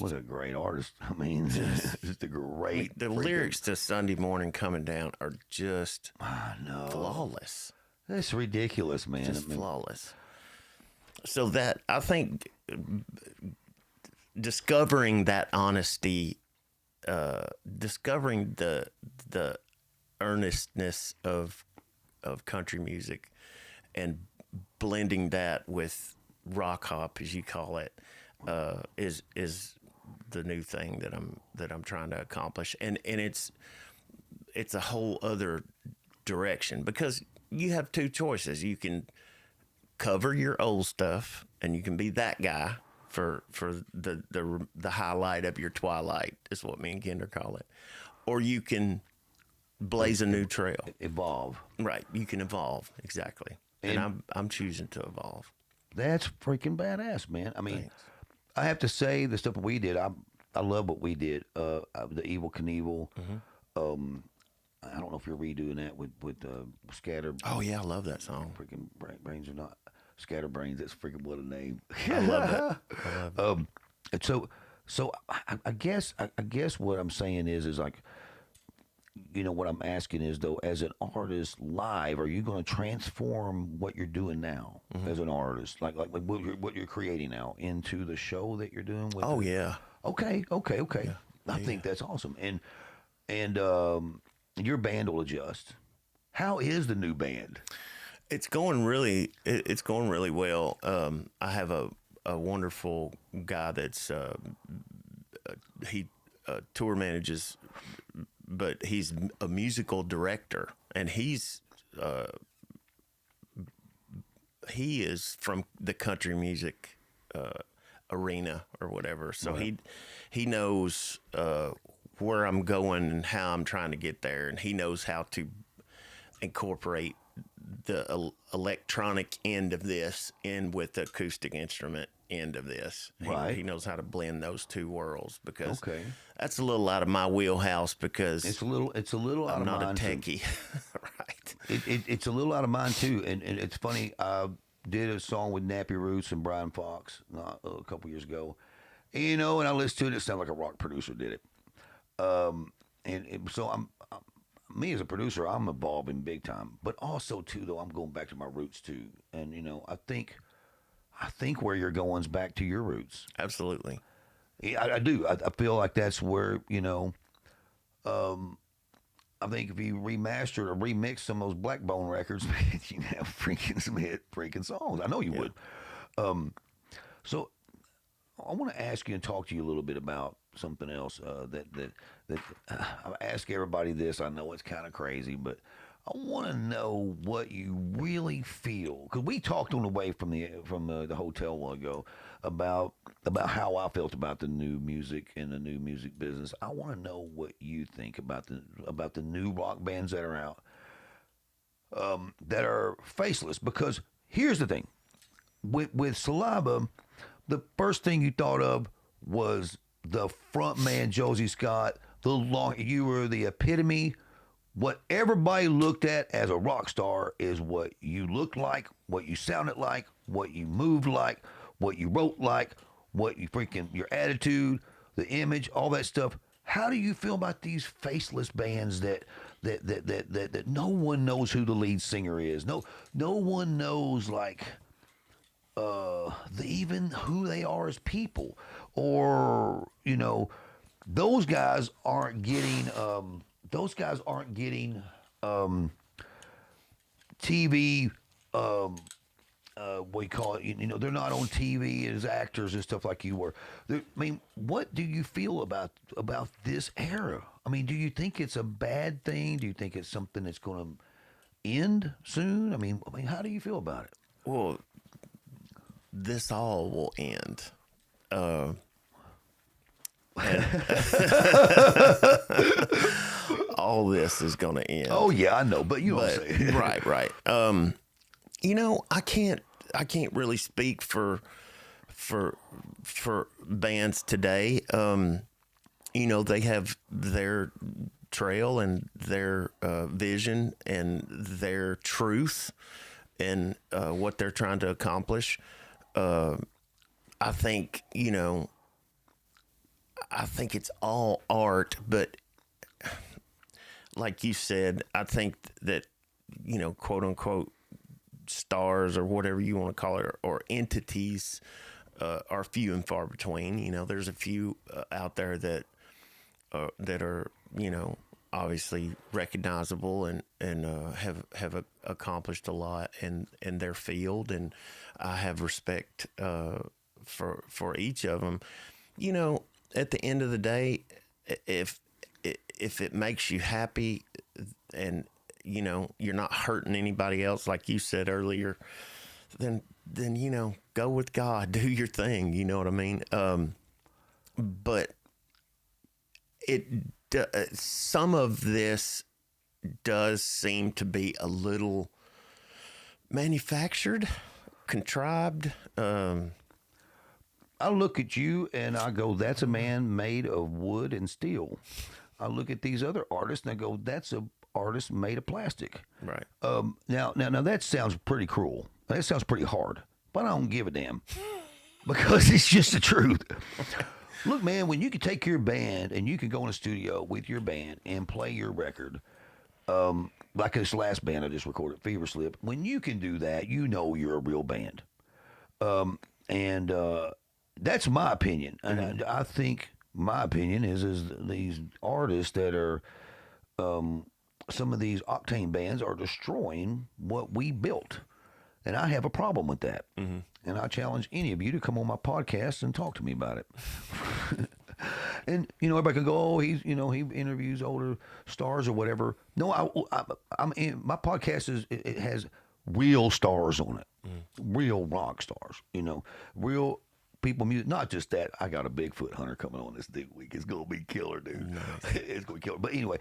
What a great artist! I mean, just a great. The lyrics to "Sunday Morning Coming Down" are just flawless. That's ridiculous, man. Just flawless. So that, I think, discovering that honesty, discovering the earnestness of country music and blending that with rock hop, as you call it, is the new thing that I'm trying to accomplish. And it's a whole other direction, because you have two choices. You can cover your old stuff and you can be that guy for the highlight of your twilight, is what me and Kendra call it. Or you can blaze a new trail. Evolve. Right. You can evolve. Exactly. And I'm choosing to evolve. That's freaking badass, man. I mean, Thanks. I have to say, the stuff that we did, I love what we did. The Evil Knievel. I don't know if you're redoing that with Scatter. Oh yeah, I love that song. Freaking Brains or not. Scatterbrains. That's freaking what a name. I love that. I love it. And so I guess what I'm saying is like, you know, what I'm asking is, though, as an artist live, are you going to transform what you're doing now as an artist, like what you're creating now, into the show that you're doing? With yeah. Okay. Yeah. I think that's awesome. And your band will adjust. How is the new band? It's going really well. I have a wonderful guy that's he tour manages, but he's a musical director, and he is from the country music arena or whatever. So he knows where I'm going and how I'm trying to get there, and he knows how to incorporate electronic end of this and with the acoustic instrument end of this. Right. He knows how to blend those two worlds, because Okay. that's a little out of my wheelhouse, because It's a little out I'm of not mine a too. techie. Right. It's a little out of mine too, and it's funny. I did a song with Nappy Roots and Brian Fox a couple years ago, and, and I listened to it. It sounded like a rock producer did it. So me as a producer, I'm evolving big time. But also too, though, I'm going back to my roots too, and I think where you're going is back to your roots. Absolutely. Yeah, I do. I feel like that's where I think if you remastered or remixed some of those Black Bone records, man, you'd have some hit freaking songs. I know you would. So I want to ask you and talk to you a little bit about something else that I ask everybody this. I know it's kind of crazy, but I want to know what you really feel, because we talked on the way from the hotel a while ago about how I felt about the new music and the new music business. I want to know what you think about the new rock bands that are out, that are faceless. Because here's the thing, with Saliva, the first thing you thought of was the frontman Josey Scott. You were the epitome. What everybody looked at as a rock star is what you looked like, what you sounded like, what you moved like, what you wrote like, your attitude, the image, all that stuff. How do you feel about these faceless bands that no one knows who the lead singer is? No one knows even who they are as people, or those guys aren't getting TV. What do you call it? They're not on TV as actors and stuff like you were. I mean, what do you feel about this era? I mean, do you think it's a bad thing? Do you think it's something that's going to end soon? I mean, how do you feel about it? Well, this all will end. All this is going to end. Oh yeah, I know, but you don't say. Right. I can't really speak for bands today. They have their trail and their vision and their truth and what they're trying to accomplish. I think it's all art, but like you said, I think that, quote unquote, stars or whatever you want to call it, or entities, are few and far between. There's a few out there that are, obviously recognizable and have accomplished a lot in their field, and I have respect for each of them. At the end of the day, if it makes you happy and you're not hurting anybody else, like you said earlier, then go with God, do your thing. You know what I mean? But some of this does seem to be a little manufactured, contrived. I look at you and I go, that's a man made of wood and steel. I look at these other artists and I go, that's a artist made of plastic. Right. Now that sounds pretty cruel. That sounds pretty hard, but I don't give a damn because it's just the truth. Look, man, when you can take your band and you can go in a studio with your band and play your record, like this last band I just recorded, Fever Slip, when you can do that, you're a real band. And that's my opinion. And I think my opinion is these artists that are, some of these octane bands are destroying what we built. And I have a problem with that. Mm-hmm. And I challenge any of you to come on my podcast and talk to me about it. And, everybody can go, oh, he interviews older stars or whatever. No, my podcast it has real stars on it. Real rock stars, real people music. Not just that. I got a Bigfoot hunter coming on this week. It's going to be killer, dude. Nice. It's going to be killer. But anyway,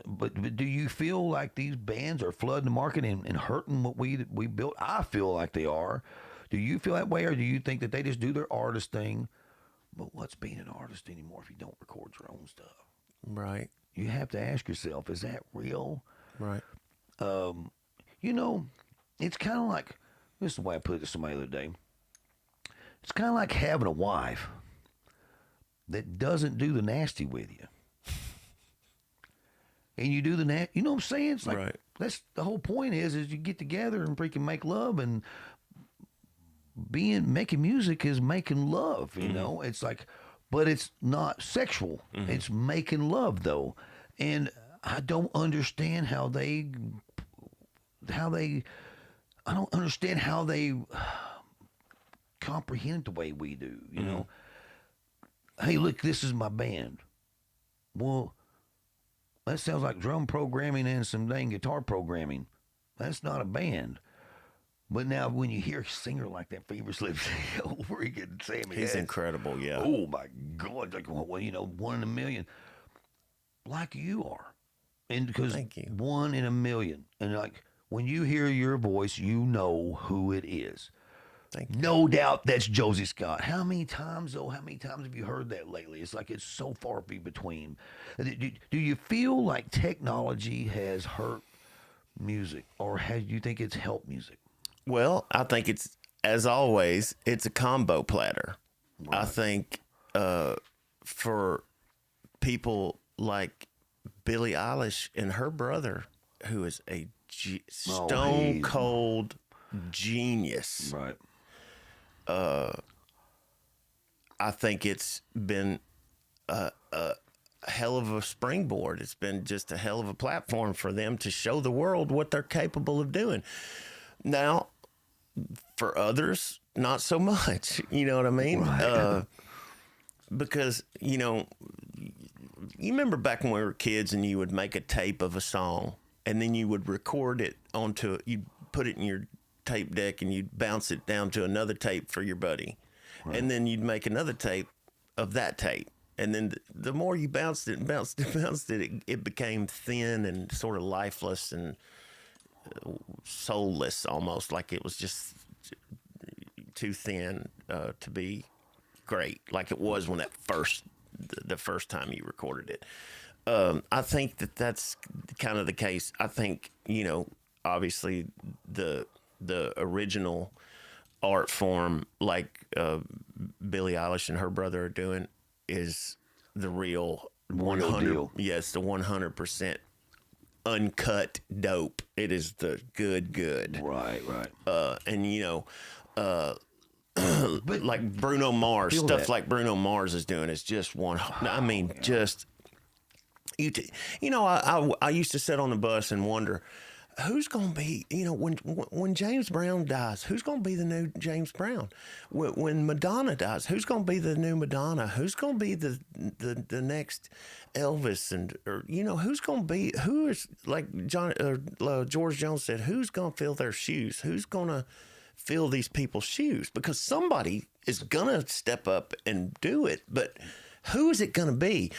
But do you feel like these bands are flooding the market and hurting what we built? I feel like they are. Do you feel that way, or do you think that they just do their artist thing? But what's being an artist anymore if you don't record your own stuff? Right. You have to ask yourself, is that real? Right. You know, it's kind of like, this is the way I put it to somebody the other day. It's kind of like having a wife that doesn't do the nasty with you. And you do the you know what I'm saying? It's like, Right. that's the whole point is you get together and freaking make love, and making music is making love, you know? It's like, but it's not sexual. It's making love though. And I don't understand how they I don't understand how they comprehend it the way we do, you know? Hey, look, this is my band. Well, that sounds like drum programming and some dang guitar programming. That's not a band. But now when you hear a singer like that, Faceless, freaking Sammy, He's incredible, yeah. oh my God, like, well, you know, 1 in a million, like you are. And because Thank you. 1 in a million. And like, when you hear your voice, you know who it is. Thank you. No doubt that's Josey Scott. How many times have you heard that lately? It's like it's so far between. Do you feel like technology has hurt music, or do you think it's helped music? Well, I think it's, as always, it's a combo platter. Right. I think for people Billie Eilish and her brother, who is a stone cold genius. Right. I think it's been a hell of a springboard. It's been just a hell of a platform for them to show the world what they're capable of doing. Now, for others, not so much. You know what I mean? Right. Because, you know, you remember back when we were kids and you would make a tape of a song and then you would record it you'd put it in your tape deck and you'd bounce it down to another tape for your buddy. Right. And then you'd make another tape of that tape. And then the more you bounced it, it became thin and sort of lifeless and soulless, almost like it was just too thin to be great, like it was when the first time you recorded it. I think that's kind of the case. I think, you know, obviously the original art form, like Billie Eilish and her brother are doing, is the real 100. Deal. Yes, the 100% uncut dope. It is the good. Right. And you know, but like Bruno Mars, stuff that. like Bruno Mars is doing is just one. I mean, just you know, I used to sit on the bus and wonder who's going to be, you know, when James Brown dies, who's going to be the new James Brown? When Madonna dies, who's going to be the new Madonna? Who's going to be the next Elvis? Or you know, who is, like George Jones said, who's going to fill their shoes? Who's going to fill these people's shoes? Because somebody is going to step up and do it, but who is it going to be?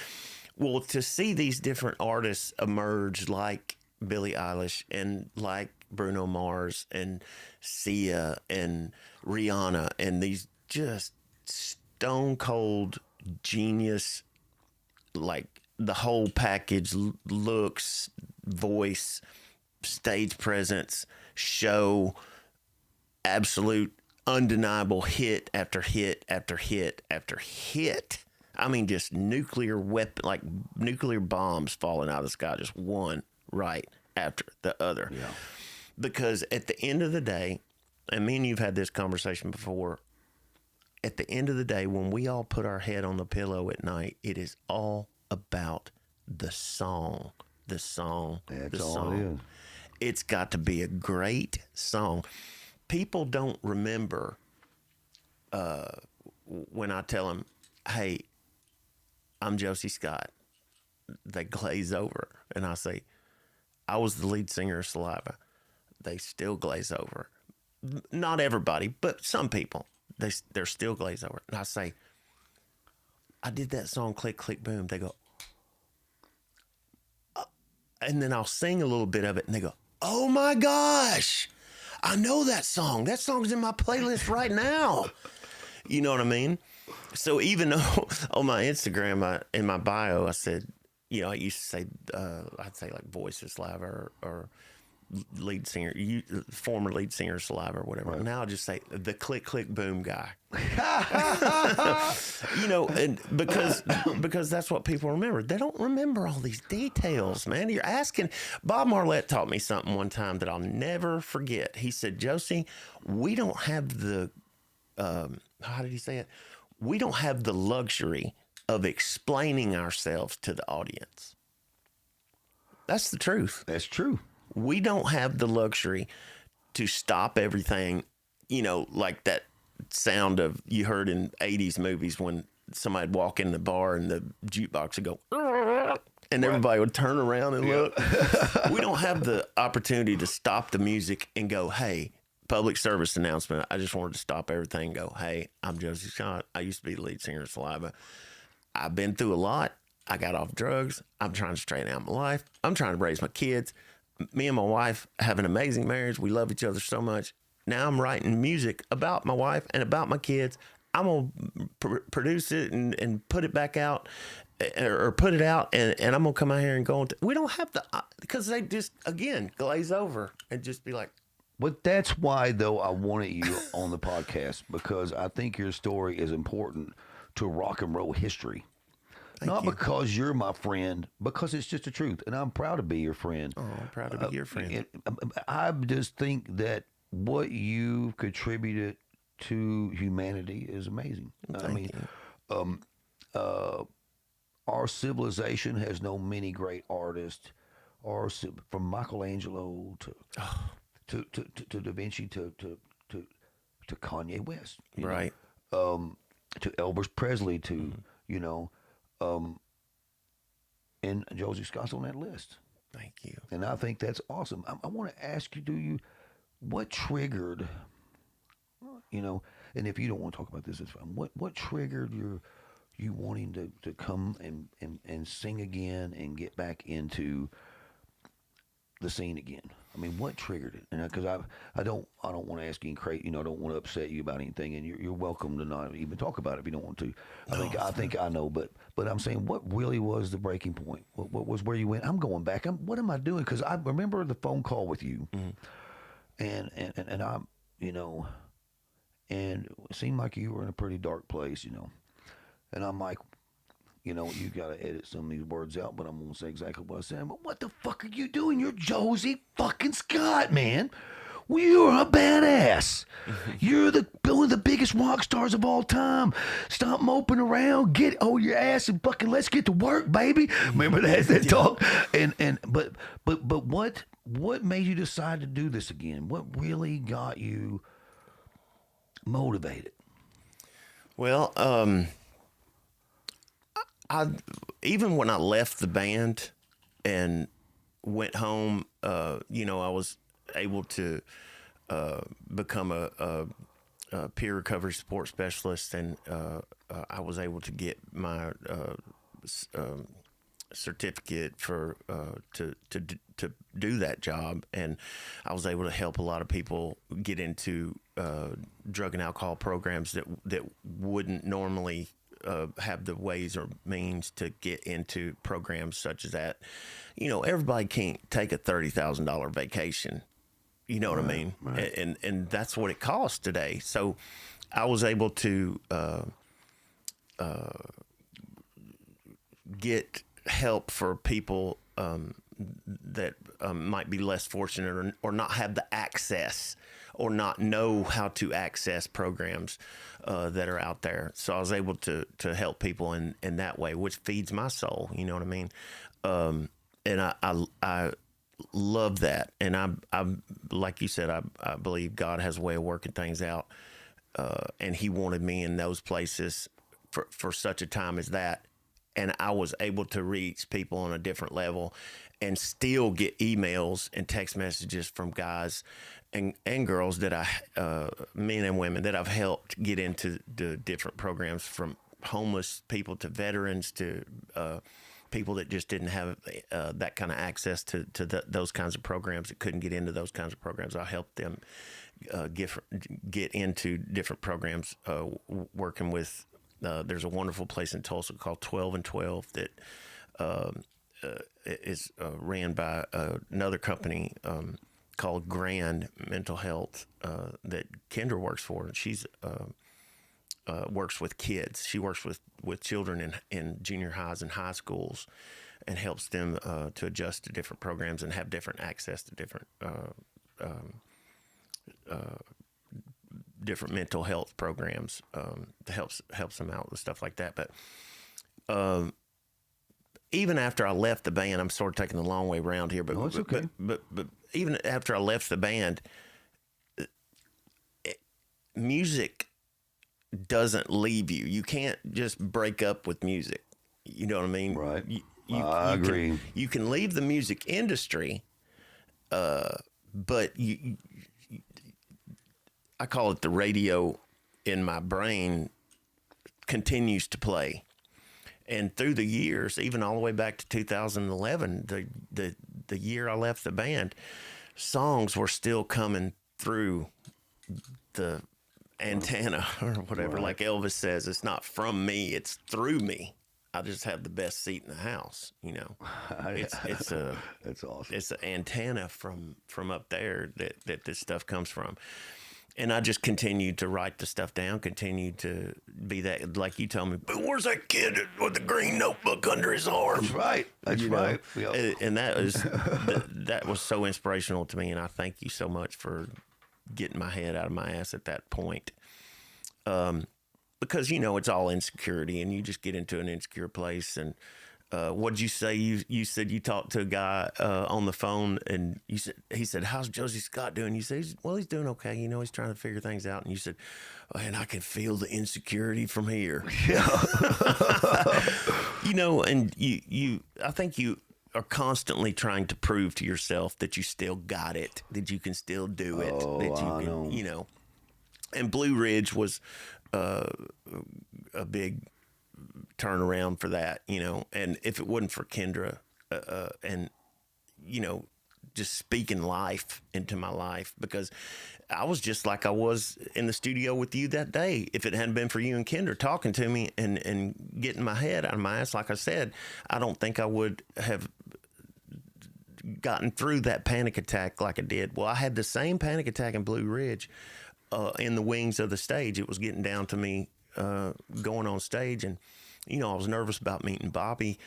Well, to see these different artists emerge, like Billie Eilish and like Bruno Mars and Sia and Rihanna, and these just stone cold genius, like the whole package, looks, voice, stage presence, show, absolute undeniable hit after hit after hit after hit. I mean, just nuclear weapon, like nuclear bombs falling out of the sky, just one right after the other. Yeah. Because at the end of the day, and me and you've had this conversation before, at the end of the day, when we all put our head on the pillow at night, it is all about the song. The song. That's the all song. it is. It's got to be a great song. People don't remember when I tell them, hey, I'm Josey Scott. They glaze over. And I say, I was the lead singer of Saliva. They still glaze over. Not everybody, but some people. They're still glazed over. And I say, I did that song, Click, Click, Boom. They go, and then I'll sing a little bit of it, and they go, "Oh my gosh, I know that song. That song's in my playlist right now." You know what I mean? So even though on my Instagram, in my bio, I said, I used to say, I'd say like Voices Saliva or lead singer, former lead singer Saliva or whatever. Right. Now I just say the click, click, boom guy. And because that's what people remember. They don't remember all these details, man. You're asking. Bob Marlette taught me something one time that I'll never forget. He said, "Josey, we don't have the, how did he say it? We don't have the luxury of explaining ourselves to the audience." That's the truth. That's true. We don't have the luxury to stop everything, like that sound of you heard in 80s movies when somebody'd walk in the bar and the jukebox would go, and everybody would turn around and look. We don't have the opportunity to stop the music and go, "Hey, public service announcement. I just wanted to stop everything and go, hey, I'm Josey Scott. I used to be the lead singer of Saliva. I've been through a lot. I got off drugs. I'm trying to straighten out my life. I'm trying to raise my kids. Me and my wife have an amazing marriage. We love each other so much. Now I'm writing music about my wife and about my kids. I'm going to produce it and put it back out or put it out. And I'm going to come out here and go. We don't have the, because they just, again, glaze over and just be like. But that's why, though, I wanted you on the podcast, because I think your story is important to rock and roll history. Not because you're my friend, because it's just the truth. And I'm proud to be your friend. Oh, I'm proud to be your friend. I just think that what you've contributed to humanity is amazing. Thank you. Our civilization has known many great artists, from Michelangelo to Da Vinci to Kanye West. Right. To Elvis Presley to, and Josey Scott's on that list. Thank you. And I think that's awesome. I want to ask you, what triggered, and if you don't want to talk about this, it's fine. What triggered you wanting to come and sing again and get back into the scene again? I mean, what triggered it? And because I don't want to ask you I don't want to upset you about anything, and you're welcome to not even talk about it if you don't want to. I think I know, but I'm saying, what really was the breaking point? What was where you went? I'm going back. What am I doing? Because I remember the phone call with you, and I'm and it seemed like you were in a pretty dark place, and I'm like, you got to edit some of these words out, but I'm going to say exactly what I said. But what the fuck are you doing? You're Josey fucking Scott, man. You're a badass. You're one of the biggest rock stars of all time. Stop moping around. Get on your ass and fucking let's get to work, baby. Remember that talk? But what made you decide to do this again? What really got you motivated? Well, even when I left the band and went home, I was able to become a peer recovery support specialist, and I was able to get my certificate for to do that job, and I was able to help a lot of people get into drug and alcohol programs that wouldn't normally have the ways or means to get into programs such as that. Everybody can't take a $30,000 vacation. You know what I mean? Right. And that's what it costs today. So I was able to get help for people that might be less fortunate or not have the access or not know how to access programs that are out there. So I was able to help people in that way, which feeds my soul. You know what I mean? And I love that. And I like you said, I believe God has a way of working things out. And he wanted me in those places for such a time as that. And I was able to reach people on a different level and still get emails and text messages from guys and girls that men and women that I've helped get into the different programs, from homeless people to veterans to people that just didn't have that kind of access to those kinds of programs, that couldn't get into those kinds of programs. I helped them get into different programs, working with, there's a wonderful place in Tulsa called 12 and 12 that is ran by another company called Grand Mental Health that Kendra works for. And she's works with kids. She works with children in junior highs and high schools, and helps them to adjust to different programs and have different access to different mental health programs, to helps them out with stuff like that. But even after I left the band, I'm sort of taking the long way around here, but no, it's okay. But even after I left the band, music doesn't leave you. You can't just break up with music. You know what I mean? Right. I agree. You can leave the music industry, but I call it the radio in my brain continues to play. And through the years, even all the way back to 2011, the year I left the band, songs were still coming through the antenna or whatever. Right. Like Elvis says, it's not from me, it's through me. I just have the best seat in the house, you know. It's that's awesome. It's an antenna from up there that this stuff comes from. And I just continued to write the stuff down, continued to be that, like you told me, but where's that kid with the green notebook under his arm? That's right. That's right. Yep. And that was that was so inspirational to me, and I thank you so much for getting my head out of my ass at that point. Because, you know, it's all insecurity, and you just get into an insecure place. And what did you say? You said you talked to a guy on the phone, and he said, how's Josey Scott doing? You said, well, he's doing okay. You know, he's trying to figure things out. And you said, oh, and I can feel the insecurity from here. Yeah. You know, and I think you are constantly trying to prove to yourself that you still got it, that you can still do it, that you can, know. You know. And Blue Ridge was a big turnaround for that, you know. And if it wasn't for Kendra and, you know, just speaking life into my life, because I was just like I was in the studio with you that day. If it hadn't been for you and Kendra talking to me and getting my head out of my ass, like I said, I don't think I would have gotten through that panic attack like I did. Well, I had the same panic attack in Blue Ridge in the wings of the stage. It was getting down to me going on stage, and you know, I was nervous about meeting Bobby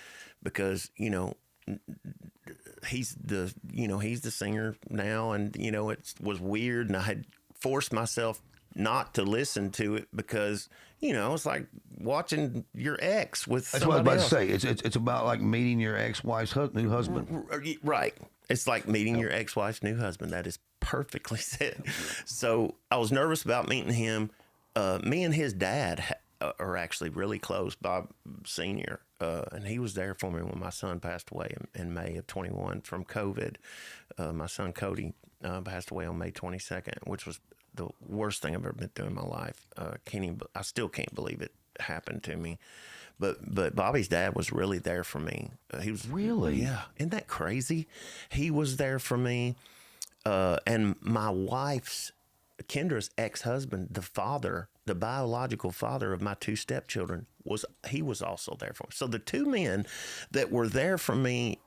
because, you know, he's the singer now, and you know, it was weird, and I had forced myself not to listen to it because, you know, it's like watching your ex with that's what I was about else. to say. It's about like meeting your ex-wife's new husband. Right. It's like meeting your ex-wife's new husband. That is perfectly said. So I was nervous about meeting him. Me and his dad are actually really close, Bob Sr., and he was there for me when my son passed away in May of 21 from COVID. My son Cody passed away on May 22nd, which was the worst thing I've ever been through in my life. I still can't believe it happened to me. But Bobby's dad was really there for me. He was really, yeah. Isn't that crazy? He was there for me, and my wife's, Kendra's ex-husband, the biological father of my two stepchildren, was also there for me. So the two men that were there for me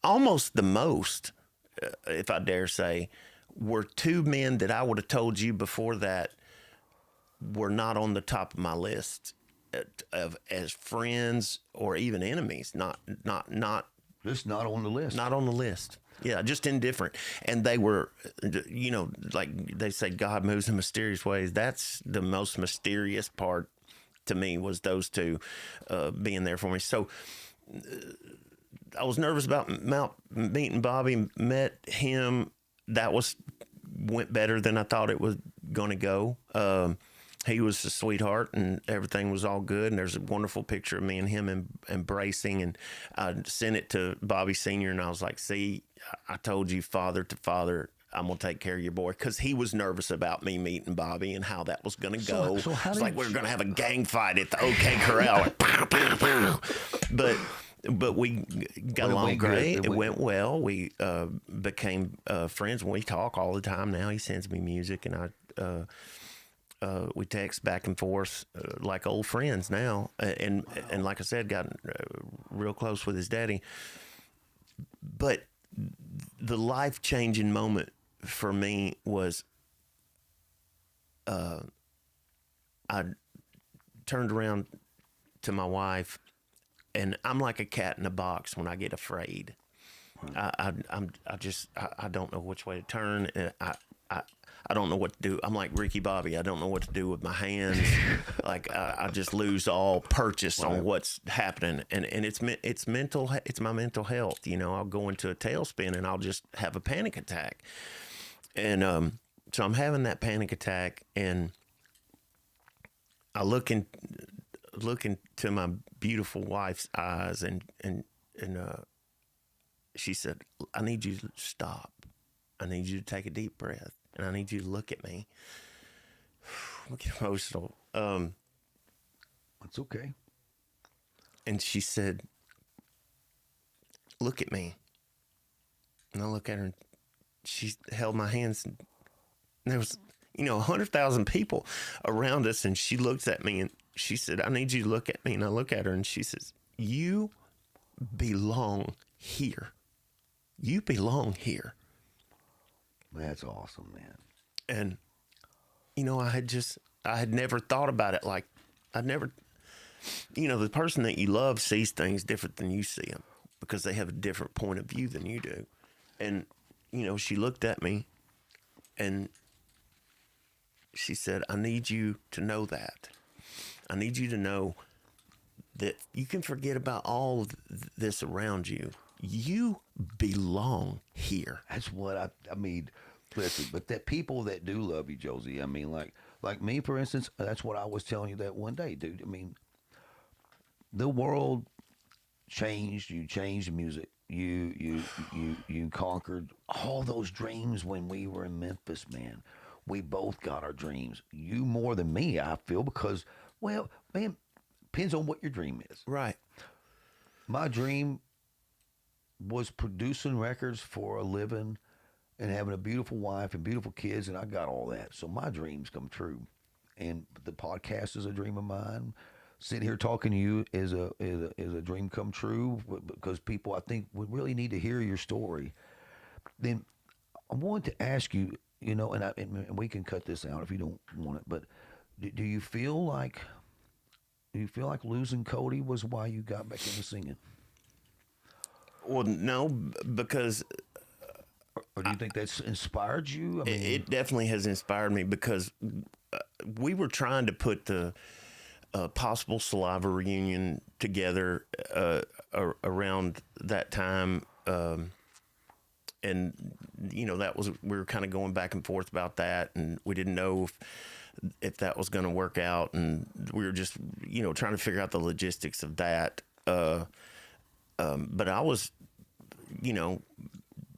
almost the most, if I dare say, were two men that I would have told you before that were not on the top of my list of as friends or even enemies. Not just not on the list. Not on the list. Yeah, just indifferent. And they were, you know, like they say, God moves in mysterious ways. That's the most mysterious part to me, was those two being there for me. So I was nervous about meeting Bobby, met him. That went better than I thought it was going to go. He was a sweetheart, and everything was all good. And there's a wonderful picture of me and him embracing. And I sent it to Bobby Sr., and I was like, see, I told you, father to father, I'm going to take care of your boy. Because he was nervous about me meeting Bobby and how that was going to go. So it's like we were going to have a gang fight at the OK Corral. But but we got But it along went good. great. It It went- went well. We became friends. We talk all the time now. He sends me music, and we text back and forth like old friends now. And like I said, got real close with his daddy. But the life-changing moment for me was I turned around to my wife, and I'm like a cat in a box when I get afraid. I don't know which way to turn, and I don't know what to do. I'm like Ricky Bobby. I don't know what to do with my hands. Like I just lose all purchase on what's happening, and it's mental. It's my mental health. You know, I'll go into a tailspin and I'll just have a panic attack, and so I'm having that panic attack, and I look into my beautiful wife's eyes, and she said, "I need you to stop. I need you to take a deep breath, and I need you to look at me." I get emotional. It's okay. And she said, "Look at me." And I look at her, and she held my hands, and there was, 100,000 people around us, and she looks at me, and she said, "I need you to look at me." And I look at her, and she says, "You belong here. You belong here." That's awesome, man. And, I had never thought about it. Like, I'd never, the person that you love sees things different than you see them because they have a different point of view than you do. And, she looked at me and she said, "I need you to know that. I need you to know that you can forget about all of this around you. You belong here." That's what I mean. Listen, but that people that do love you, Josey. I mean, like me, for instance. That's what I was telling you that one day, dude. I mean, the world changed. You changed music. You conquered all those dreams when we were in Memphis, man. We both got our dreams. You more than me, I feel, because, well, man, depends on what your dream is. Right. My dream was producing records for a living and having a beautiful wife and beautiful kids, and I got all that. So my dreams come true. And the podcast is a dream of mine. Sitting here talking to you is a dream come true, because people, I think, would really need to hear your story. Then I wanted to ask you, and we can cut this out if you don't want it, but do you feel like losing Cody was why you got back into singing? Well, no, because Or do you think that's inspired you? I mean, it definitely has inspired me, because we were trying to put the possible Saliva reunion together around that time. And, we were kind of going back and forth about that, and we didn't know if that was going to work out. And we were just, trying to figure out the logistics of that. But I was,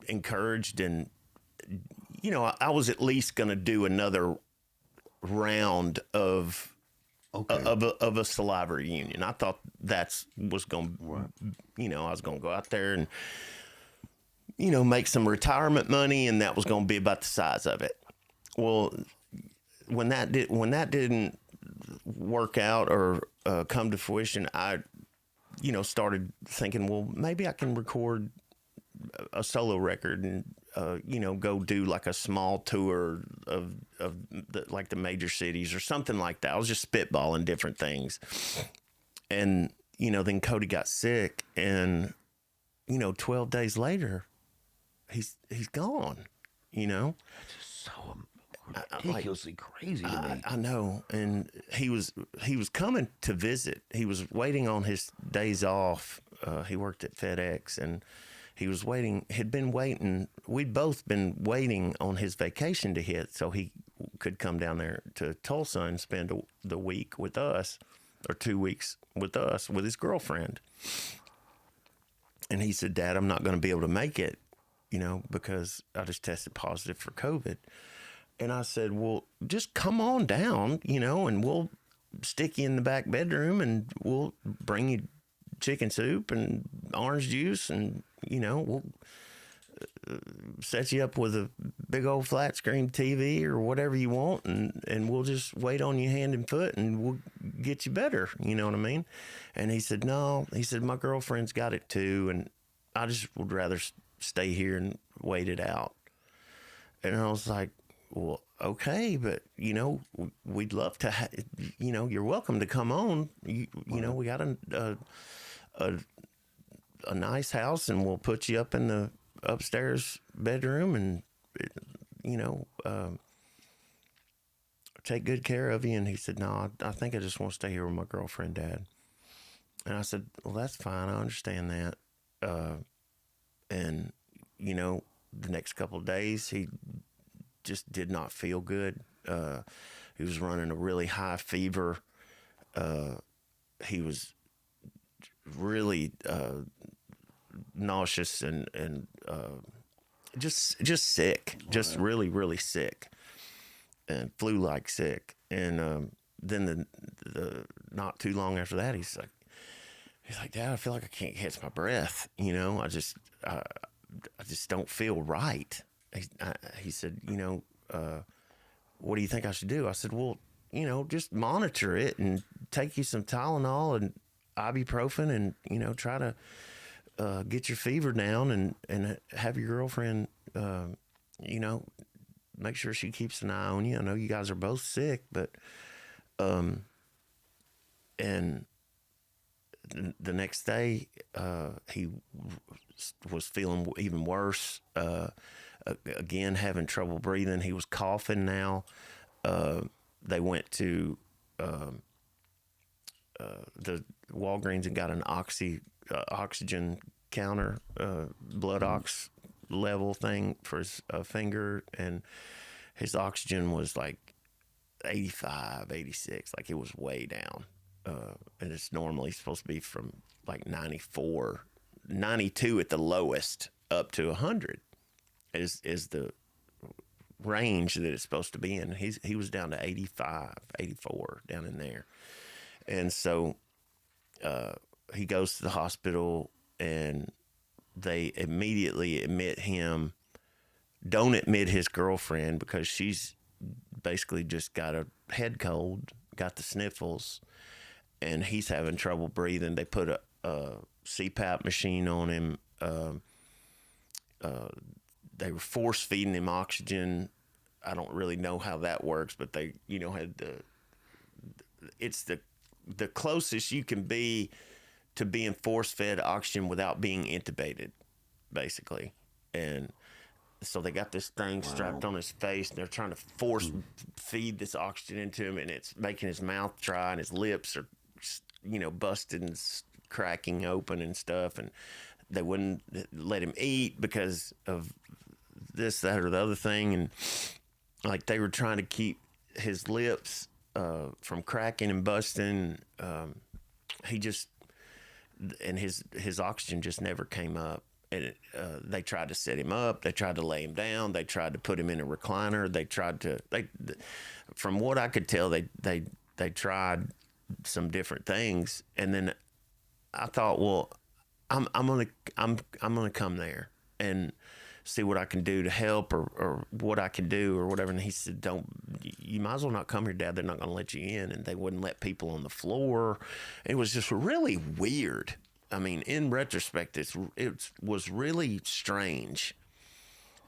encouraged, and, I was at least going to do another round of a Saliva reunion. I thought was going to, I was going to go out there and, make some retirement money, and that was going to be about the size of it. Well, when that didn't work out or come to fruition, I, started thinking, well, maybe I can record a solo record and, go do like a small tour of the major cities or something like that. I was just spitballing different things. And, then Cody got sick, and, 12 days later, he's gone, that's just so ridiculously crazy to me. I know. And he was coming to visit. He was waiting on his days off. He worked at FedEx, and he was had been waiting. We'd both been waiting on his vacation to hit so he could come down there to Tulsa and spend the week with us, or 2 weeks with us, with his girlfriend. And he said, "Dad, I'm not going to be able to make it, because I just tested positive for COVID." And I said, "Well, just come on down, and we'll stick you in the back bedroom, and we'll bring you chicken soup and orange juice, and we'll set you up with a big old flat screen TV or whatever you want, and we'll just wait on you hand and foot, and we'll get you better. You know what I mean? And he said, no. He said, my girlfriend's got it too, and I just would rather stay here and wait it out. And I was like, well, okay, but we'd love to. You're welcome to come on. We got a nice house, and we'll put you up in the upstairs bedroom, and take good care of you. And he said, no, I think I just want to stay here with my girlfriend, Dad. And I said, well, that's fine. I understand that. And the next couple of days, he just did not feel good. He was running a really high fever. He was really nauseous and just sick, just really, really sick, and flu-like sick. And then the not too long after that, he's like, Dad, I feel like I can't catch my breath. I just don't feel right. He said, what do you think I should do? I said, well, just monitor it and take you some Tylenol and ibuprofen, and try to get your fever down, and have your girlfriend, make sure she keeps an eye on you. I know you guys are both sick, but and the next day, he was feeling even worse. Again, having trouble breathing. He was coughing now. They went to the Walgreens and got an oxygen counter, blood ox level thing for his finger, and his oxygen was like 85, 86, like it was way down. And it's normally supposed to be from like 94, 92 at the lowest, up to 100 is the range that it's supposed to be in. He was down to 85, 84, down in there. And so he goes to the hospital, and they immediately admit him. Don't admit his girlfriend, because she's basically just got a head cold, got the sniffles, and he's having trouble breathing. They put a CPAP machine on him. They were force feeding him oxygen. I don't really know how that works, but they, had it's the closest you can be to being force fed oxygen without being intubated, basically. And so they got this thing strapped on his face, and they're trying to force feed this oxygen into him, and it's making his mouth dry, and his lips are, busted and cracking open and stuff. And they wouldn't let him eat because of this, that, or the other thing. And like they were trying to keep his lips from cracking and busting. His oxygen just never came up. And they tried to set him up. They tried to lay him down. They tried to put him in a recliner. From what I could tell, they tried some different things. And then I thought, well, I'm gonna come there and see what I can do to help, or what I can do, or whatever. And he said, you might as well not come here, Dad. They're not gonna let you in. And they wouldn't let people on the floor. It was just really weird. I mean, in retrospect, it was really strange.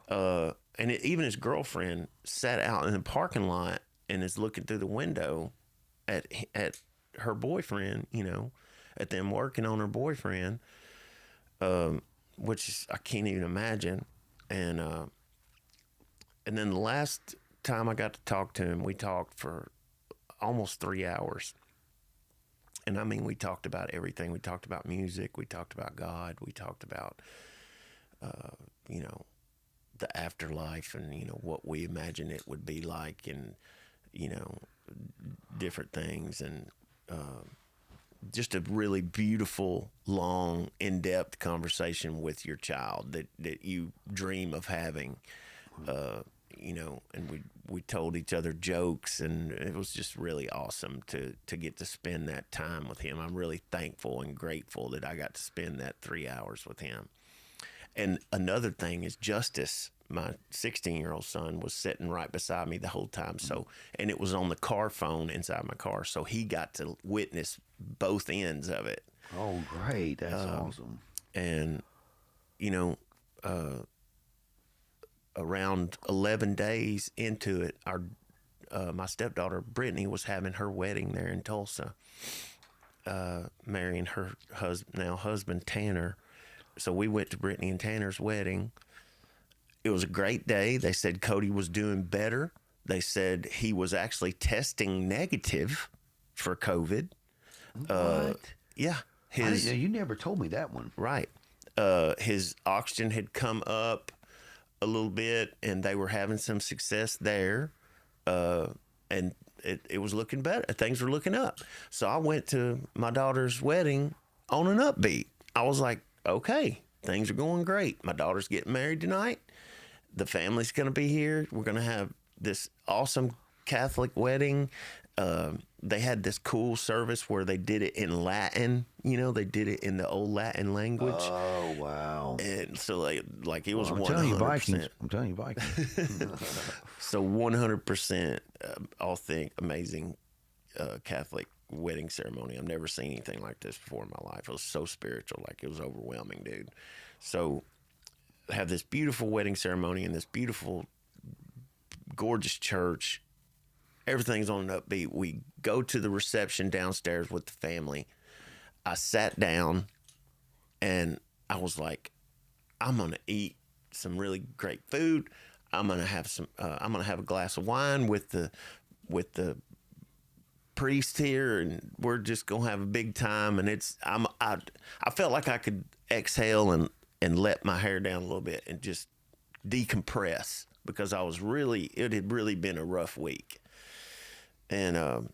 And even his girlfriend sat out in the parking lot and is looking through the window at her boyfriend, at them working on her boyfriend, which I can't even imagine. And then the last time I got to talk to him, we talked for almost 3 hours. And I mean, we talked about everything. We talked about music. We talked about God. We talked about, the afterlife, and, what we imagine it would be like, and, different things. And just a really beautiful, long, in-depth conversation with your child that you dream of having you know, and we told each other jokes, and it was just really awesome to get to spend that time with him. I'm really thankful and grateful that I got to spend that 3 hours with him. And another thing is Justice, my 16-year-old son, was sitting right beside me the whole time. So, and it was on the car phone inside my car, so he got to witness both ends of it. Oh, great! That's awesome. And you know, around 11 days into it, our my stepdaughter Brittany was having her wedding there in Tulsa, marrying her now husband Tanner. So we went to Brittany and Tanner's wedding. It was a great day. They said Cody was doing better. They said he was actually testing negative for COVID. What? Yeah, You never told me that one. right. His oxygen had come up a little bit, and they were having some success there. And it was looking better. Things were looking up. So I went to my daughter's wedding on an upbeat. I was like, okay, things are going great. My daughter's getting married tonight. The family's going to be here. We're going to have this awesome Catholic wedding. They had this cool service where they did it in Latin. You know, they did it in the old Latin language. Oh, wow. And so like it was 100%. I'm telling you, Vikings. I'm telling you, Vikings. So 100% authentic, amazing Catholic wedding ceremony. I've never seen anything like this before in my life. It was so spiritual, like it was overwhelming, dude. So have this beautiful wedding ceremony in this beautiful, gorgeous church. Everything's on an upbeat. We go to the reception downstairs with the family. I sat down and I was like, I'm going to eat some really great food. I'm going to have I'm going to have a glass of wine with the priest here, and we're just going to have a big time. And I felt like I could exhale and let my hair down a little bit and just decompress, because it had really been a rough week. And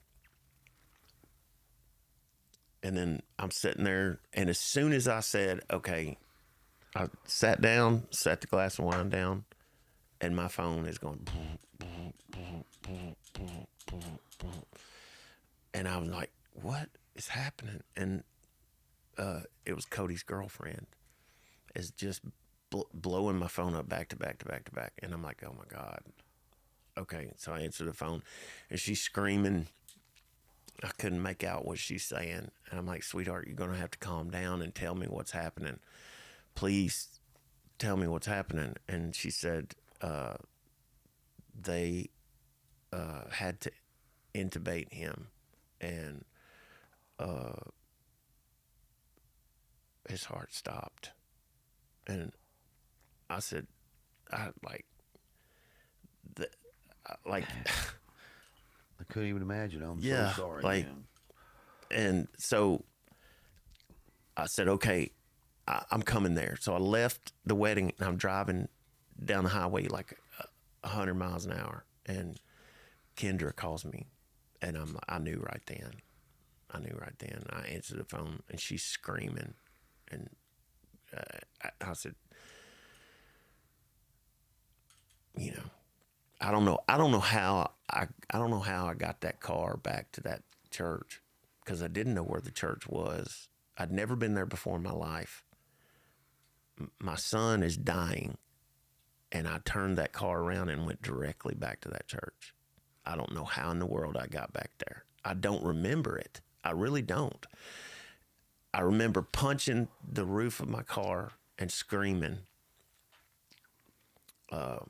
then I'm sitting there, and as soon as I said, okay, I sat down, set the glass of wine down, and my phone is going boom, boom, boom, boom, boom, boom, boom. And I was like, what is happening? And it was Cody's girlfriend is just blowing my phone up back to back to back to back. And I'm like, oh my God. Okay, so I answered the phone, and she's screaming. I couldn't make out what she's saying. And I'm like, sweetheart, you're going to have to calm down and tell me what's happening. Please tell me what's happening. And she said they had to intubate him, and his heart stopped. And I said, I couldn't even imagine. I'm yeah, so sorry. like, man. And so I said, okay, I'm coming there. So I left the wedding, and I'm driving down the highway like 100 miles an hour, and Kendra calls me, and I knew right then. I answered the phone, and she's screaming, and I said, you know, I don't know how I got that car back to that church, because I didn't know where the church was. I'd never been there before in my life. My son is dying, and I turned that car around and went directly back to that church. I don't know how in the world I got back there. I don't remember it. I really don't. I remember punching the roof of my car and screaming. And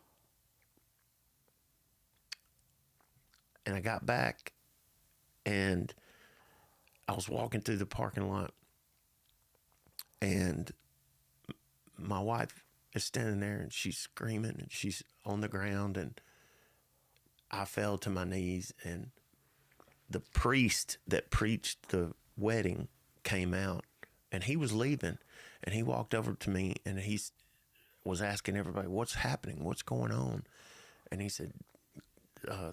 I got back, and I was walking through the parking lot, and my wife is standing there, and she's screaming, and she's on the ground, and I fell to my knees, and the priest that preached the wedding came out, and he was leaving, and he walked over to me, and he was asking everybody, what's happening? What's going on? And he said,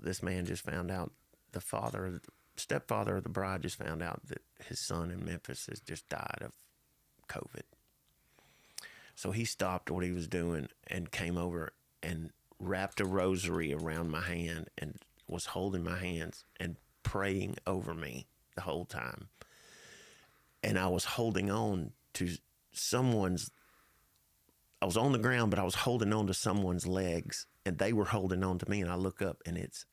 this man just found out, the stepfather of the bride just found out that his son in Memphis has just died of COVID. So he stopped what he was doing and came over and wrapped a rosary around my hand and was holding my hands and praying over me the whole time. And I was holding on to I was on the ground, but I was holding on to someone's legs, and they were holding on to me. And I look up, and it's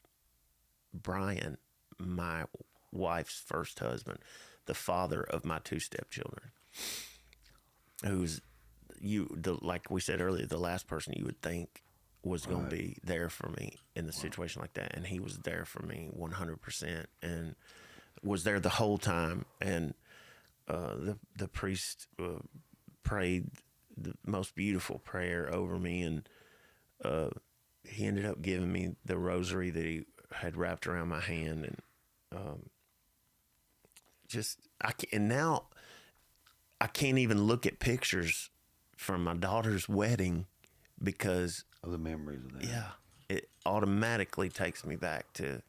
Brian, my wife's first husband, the father of my 2 stepchildren, who's like we said earlier, the last person you would think was going to be there for me in the situation like that. And he was there for me 100% and was there the whole time. And the priest prayed the most beautiful prayer over me, and he ended up giving me the rosary that he had wrapped around my hand, and now I can't even look at pictures from my daughter's wedding because of the memories of that. Yeah, it automatically takes me back to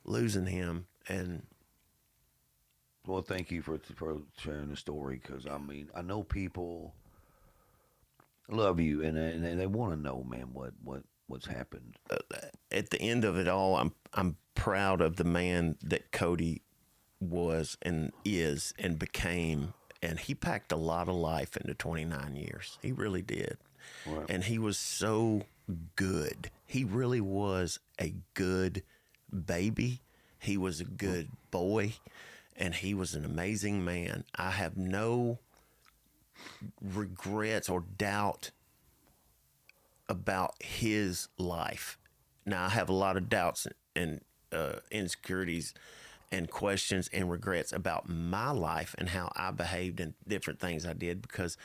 losing him. And well, thank you for sharing the story, because I mean, I know people love you and they want to know, man, what's happened. At the end of it all, I'm proud of the man that Cody was and is and became, and he packed a lot of life into 29 years. He really did. Right. And he was so good. He really was a good baby. He was a good boy, and he was an amazing man. I have no regrets or doubt about his life. Now, I have a lot of doubts and insecurities and questions and regrets about my life and how I behaved and different things I did, because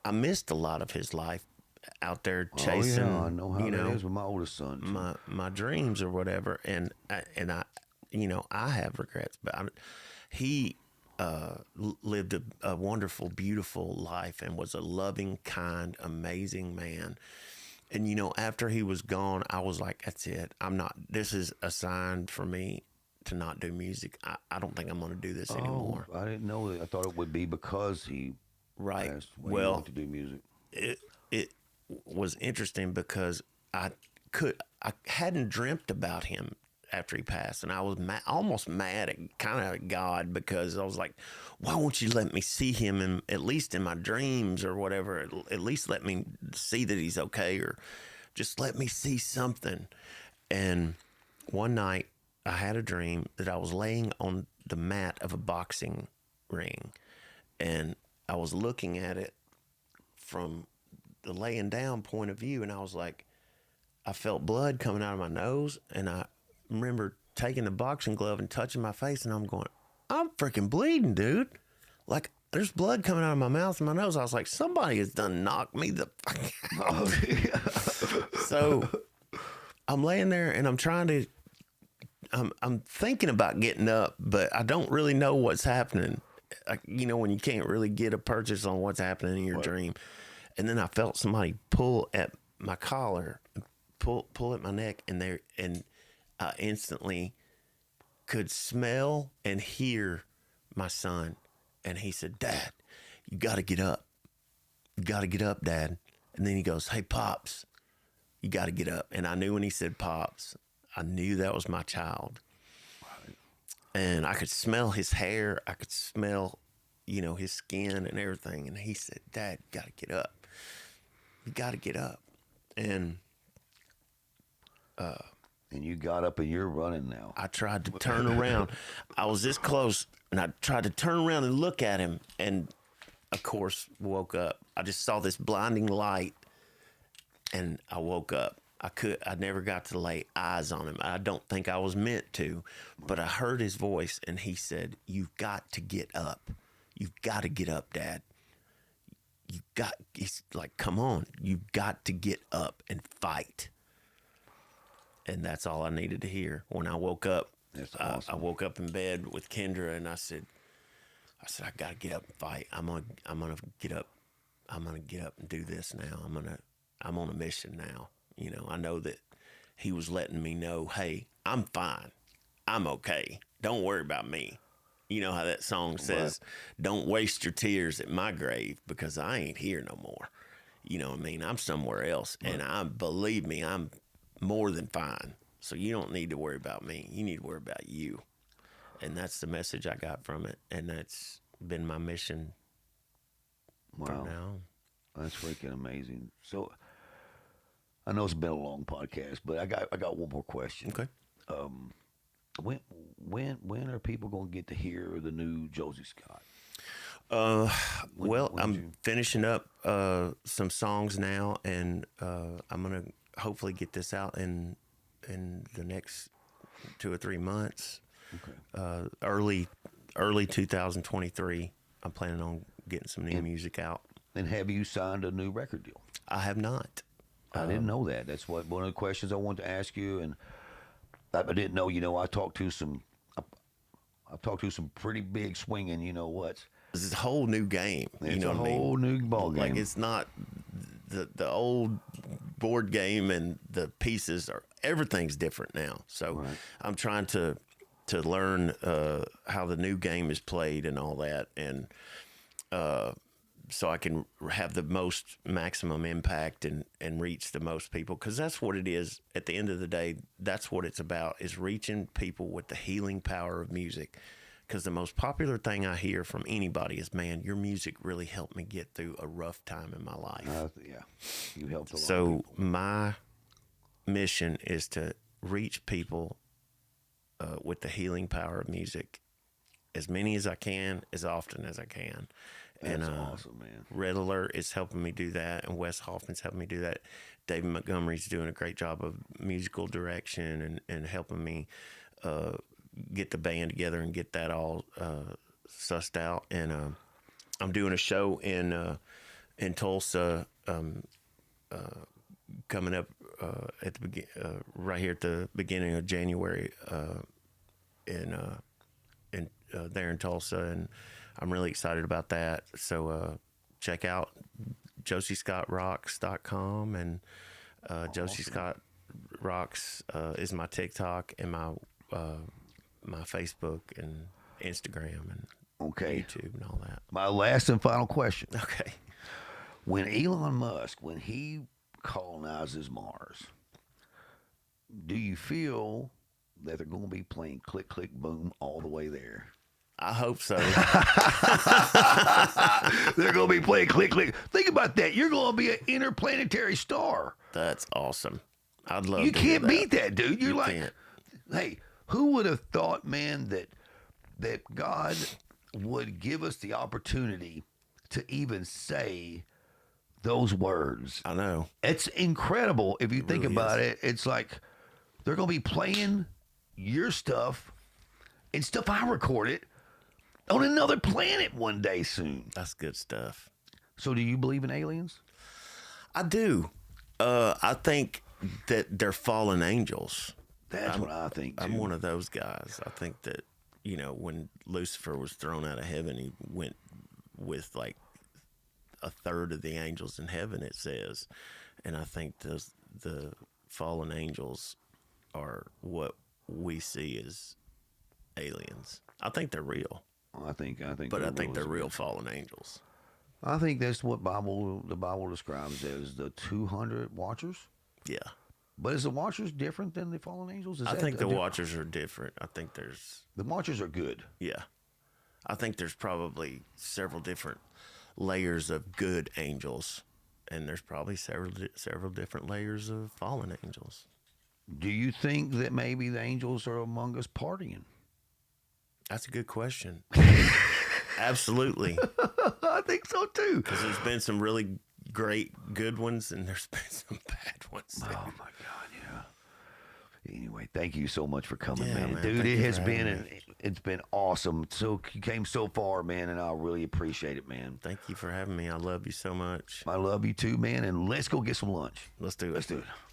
I missed a lot of his life out there chasing. Oh, yeah, I know how that is with my oldest son. My dreams or whatever, and I I have regrets, but he lived a wonderful, beautiful life and was a loving, kind, amazing man. And after he was gone, I was like, that's it. This is a sign for me to not do music. I don't think I'm going to do this anymore. I didn't know that. I thought it would be because he passed away. Well, you wanted to do music. It was interesting because I hadn't dreamt about him after he passed, and I was almost mad at kind of God, because I was like, why won't you let me see him at least in my dreams or whatever? At least let me see that he's okay, or just let me see something. And one night I had a dream that I was laying on the mat of a boxing ring, and I was looking at it from the laying down point of view, and I was like, I felt blood coming out of my nose, and I remember taking the boxing glove and touching my face, and I'm going, I'm freaking bleeding, dude. Like, there's blood coming out of my mouth and my nose. I was like, somebody has done knocked me the fuck out. So I'm laying there and I'm thinking about getting up, but I don't really know what's happening. When you can't really get a purchase on what's happening in your dream. And then I felt somebody pull at my collar, pull at my neck, and I instantly could smell and hear my son. And he said, Dad, you got to get up. You got to get up, Dad. And then he goes, hey, Pops, you got to get up. And I knew when he said Pops, I knew that was my child. Right. And I could smell his hair. I could smell, his skin and everything. And he said, Dad, you got to get up. You got to get up. And you got up and you're running now. I tried to turn around. I was this close, and I tried to turn around and look at him, and of course woke up. I just saw this blinding light, and I woke up. I never got to lay eyes on him. I don't think I was meant to, but I heard his voice, and he said, you've got to get up. You've got to get up, Dad. He's like, come on, you've got to get up and fight. And that's all I needed to hear. When I woke up, that's awesome. I woke up in bed with Kendra, and I said, I gotta get up and fight. I'm gonna get up. I'm gonna get up and do this now. I'm on a mission now. I know that he was letting me know, hey, I'm fine. I'm okay. Don't worry about me. You know how that song says, don't waste your tears at my grave, because I ain't here no more. You know what I mean? I'm somewhere else, and believe me, I'm more than fine. So you don't need to worry about me. You need to worry about you. And that's the message I got from it, and that's been my mission from now on. That's freaking amazing. So I know it's been a long podcast, but I got one more question. Okay. When are people going to get to hear the new Josey Scott? Well, I'm finishing up some songs now, and I'm gonna hopefully get this out in the next 2 or 3 months. Okay. Early 2023. I'm planning on getting some new music out. And have you signed a new record deal? I have not. I didn't know that. That's one of the questions I wanted to ask you, and I didn't know. You know, I talked to some pretty big swinging. You know what? This is a whole new game. It's a whole new ball game. Like, it's not the old board game, and the pieces everything's different now. So I'm trying to learn how the new game is played and all that, and so I can have the most maximum impact and reach the most people, because that's what it is. At the end of the day, that's what it's about, is reaching people with the healing power of music. Because the most popular thing I hear from anybody is, man, your music really helped me get through a rough time in my life. Yeah, you helped a lot. So my mission is to reach people with the healing power of music, as many as I can, as often as I can. That's awesome, man. Red Alert is helping me do that, and Wes Hoffman's helping me do that. David Montgomery's doing a great job of musical direction and helping me get the band together and get that all sussed out. And I'm doing a show in Tulsa coming up at the right here at the beginning of January there in Tulsa, and I'm really excited about that. So check out joseyscottrocks.com, and Josey Scott Rocks is my TikTok and my Facebook and Instagram and YouTube and all that. My last and final question. Okay. When Elon Musk, when he colonizes Mars, do you feel that they're going to be playing Click, Click, Boom all the way there? I hope so. They're going to be playing Click, Click. Think about that. You're going to be an interplanetary star. That's awesome. I'd love You to hear can't beat that, dude. You're like, can't. Hey, who would have thought, man, that God would give us the opportunity to even say those words? I know. It's incredible if you think really about it. It's like they're going to be playing your stuff and stuff I recorded on another planet one day soon. That's good stuff. So do you believe in aliens? I do. I think that they're fallen angels. That's what I think, too. I'm one of those guys. I think that, when Lucifer was thrown out of heaven, he went with like a third of the angels in heaven, it says. And I think the fallen angels are what we see as aliens. I think they're real. I think they're real fallen angels. I think that's what the Bible describes as the 200 watchers. Yeah. But is the watchers different than the fallen angels? I think the watchers are different. I think the watchers are good. Yeah. I think there's probably several different layers of good angels, and there's probably several different layers of fallen angels. Do you think that maybe the angels are among us partying? That's a good question. Absolutely. I think so too. Because there's been some really great good ones, and there's been some bad ones too. Oh my God, yeah. Anyway, thank you so much for coming, Yeah, man. man. Dude, Thank it you has for been having me. it's been awesome. So you came so far, man, and I really appreciate it, man. Thank you for having me. I love you so much. I love you too, man. And let's go get some lunch. Let's do it. Let's do it.